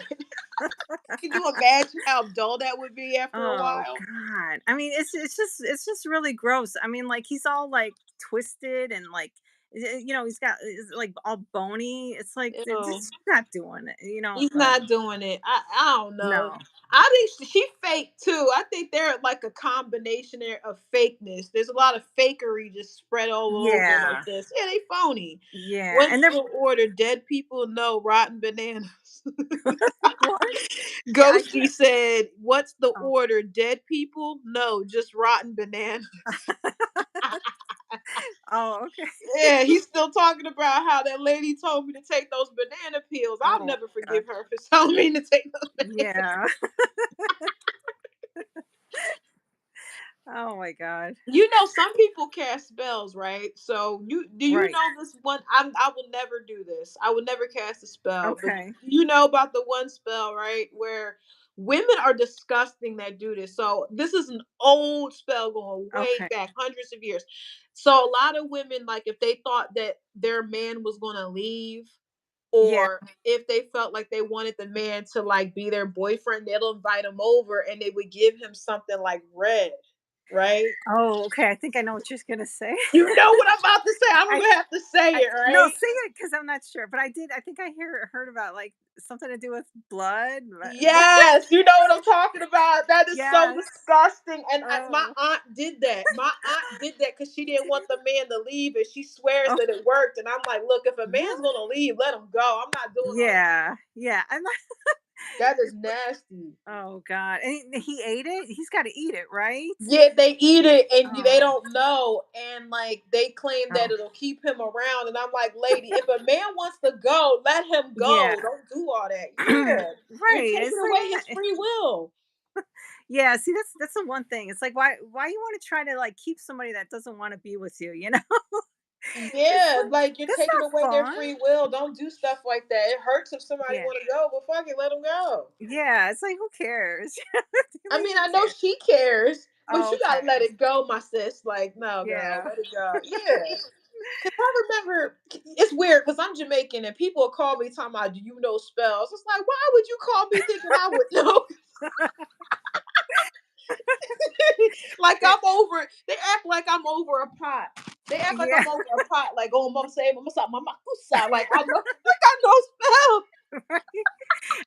Could you imagine how dull that would be after a
oh
while?
god, I mean, it's just really gross. I mean, like, he's all, like, twisted and, like, he's got is, like, all bony. It's like,
Ew.
just not doing it,
He's not doing it. I don't know.
no.
I think she fake too. I think they're like a combination there of fakeness. There's a lot of fakery just spread all over like
Yeah,
this. Yeah, they phony.
yeah,
What's
and they're
the order? Dead people? No, rotten bananas.
what? Yeah, I
Ghosty
can't.
said, "What's the
Oh.
order? Dead people? No, just rotten bananas."
Oh, okay.
Yeah, he's still talking about how that lady told me to take those banana peels. I'll
Oh
never
my god.
forgive her for telling me to take those banana.
Yeah. Oh my god.
You know, some people cast spells, right? So you do you
Right.
know this one? I will never do this. I would never cast a spell. But
Okay.
you know about the one spell, right? Where women are disgusting that do this. So this is an old spell going way
Okay.
back, hundreds of years. So a lot of women, like if they thought that their man was gonna leave,
Yeah.
or if they felt like they wanted the man to like be their boyfriend, they'll invite him over and they would give him something like red, right?
Oh, okay. I think I know what you're gonna say.
You know what I'm about to say. I don't
I,
even have to say
I
it,
no,
right?
say it because I'm not sure, but I did. I think I heard about like something to do with blood. What's it?
Yes, you know what I'm talking about. That is so
Yes.
disgusting. And my
Oh.
aunt did that. My aunt did that because she didn't want the man to leave, and she swears
Oh.
that it worked. And I'm like, look, if a man's
Really?
gonna leave, let him go. I'm not doing all that.
Yeah. Yeah. I'm not.
That is nasty.
Oh god. And he ate it. He's got to eat it, right?
Yeah, they eat it and they
Oh.
don't know. And like they claim that
Oh.
it'll keep him around. And I'm like, lady, if a man wants to go, let him go.
Yeah.
Don't do all that.
Right.
Yeah. You're taking
It's like
away
I'm
his
not.
free will.
Yeah, see, that's the one thing. It's like, why you want to try to, like, keep somebody that doesn't want to be with you, you know? It's
Yeah,
like,
like you're
that's
taking
not
away their
fun.
free will. Don't do stuff like that. It hurts if somebody
Yeah.
want to go, but fuck it, let them go.
Yeah, it's like, who cares?
I
Like,
mean,
who
I know
cares?
she cares, but you gotta let
Okay.
it go, my sis. Like, no, girl,
Yeah.
let it go. Yeah. Cause I remember it's weird because I'm Jamaican and people call me talking about do you know spells? It's like, why would you call me thinking I would know? Like I'm over they act like I'm over a pot. They act like
Yeah.
I'm over a pot, like, oh mama say mama sa mama kusa. Like I know like I know spells.
Right?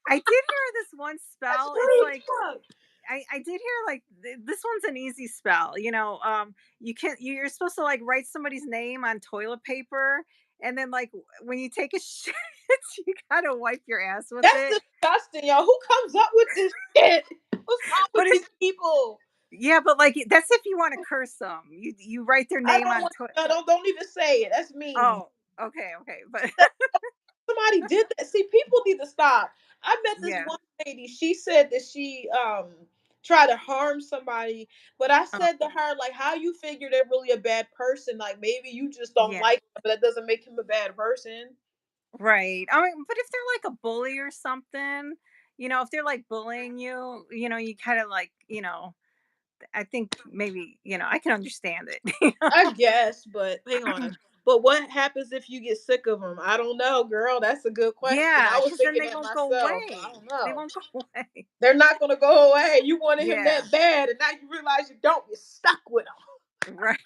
I did hear this one
That's
spell. It's
funny as
like,
fuck.
I did hear, like, this one's an easy spell. You're supposed to, like, write somebody's name on toilet paper, and then, like, when you take a shit, you gotta wipe your ass with
That's
it.
disgusting, y'all. Who comes up with this shit? What's wrong with
But it's
these people?
yeah, but, like, that's if you want to curse them. You write their
I
name
don't
on
want
toilet.
no, don't even say it. That's mean.
Oh, okay, okay, but
Somebody did that. See, people need to stop. I met this
yeah.
one lady. She said that she tried to harm somebody, but I
Oh,
said to her, like, how you figure they're really a bad person? Like maybe you just don't
yeah.
like them, but that doesn't make him a bad person.
Right. I mean, but if they're like a bully or something, if they're like bullying you, you kind of like, I think maybe, I can understand it.
I guess, but hang on. But what happens if you get sick of them? I don't know, girl. That's a good question.
Yeah,
I was
because then
thinking
they
that
won't go
myself. I
away.
don't
They
know.
won't go away.
They're not gonna go away. You wanted him
Yeah,
that bad, and now you realize you don't. You're stuck with him.
right.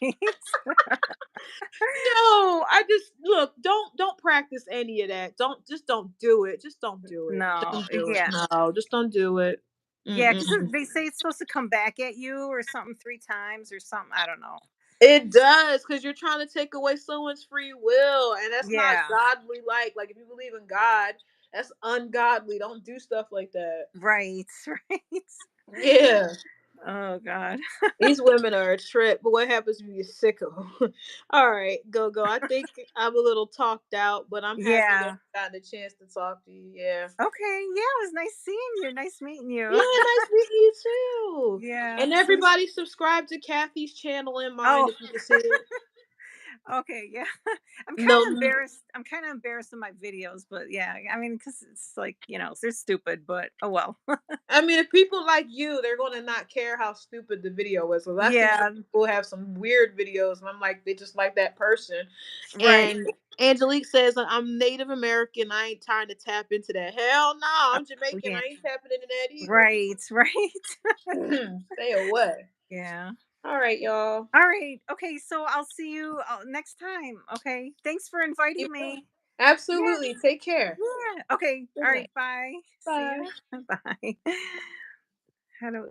No, I just look. Don't practice any of that. Don't do it. Just don't do it.
No,
Don't do it.
yeah.
No, just don't do it.
Yeah, because
Mm-mm.
they say it's supposed to come back at you or something 3 times or something, I don't know.
It does, because you're trying to take away someone's free will, and that's not
Yeah,
godly. Like if you believe in God, that's ungodly. Don't do stuff like that.
right, right.
Yeah.
Oh god.
These women are a trip, but what happens when you get sick of them? All right, go go. I think I'm a little talked out, but I'm happy that
Yeah.
I got the chance to talk to you. Yeah.
Okay, yeah, it was nice seeing you, nice meeting
Yeah,
you.
nice meeting you too.
Yeah,
And
so
everybody subscribe to Kathy's channel and mine
oh,
if you can see it.
okay, yeah.
No,
I'm kinda embarrassed of my videos, but yeah, I mean, because it's like, they're stupid, but oh well.
I mean, if people like you, they're gonna not care how stupid the video was. So I see some
Yeah,
people have some weird videos, and I'm like, they just like that person.
right.
And Angelique says, I'm Native American. I ain't trying to tap into that. Hell no, I'm
Oh,
Jamaican.
yeah.
I ain't tapping into that
Right, right.
either. Stay away.
Yeah.
All right, y'all.
All right. Okay, so I'll see you next time. Okay. Thanks for
You
inviting
will.
me. Yeah.
Absolutely. Take care.
Yeah. Okay.
Good
All
night.
right. Bye. See
Bye.
you. Bye. How do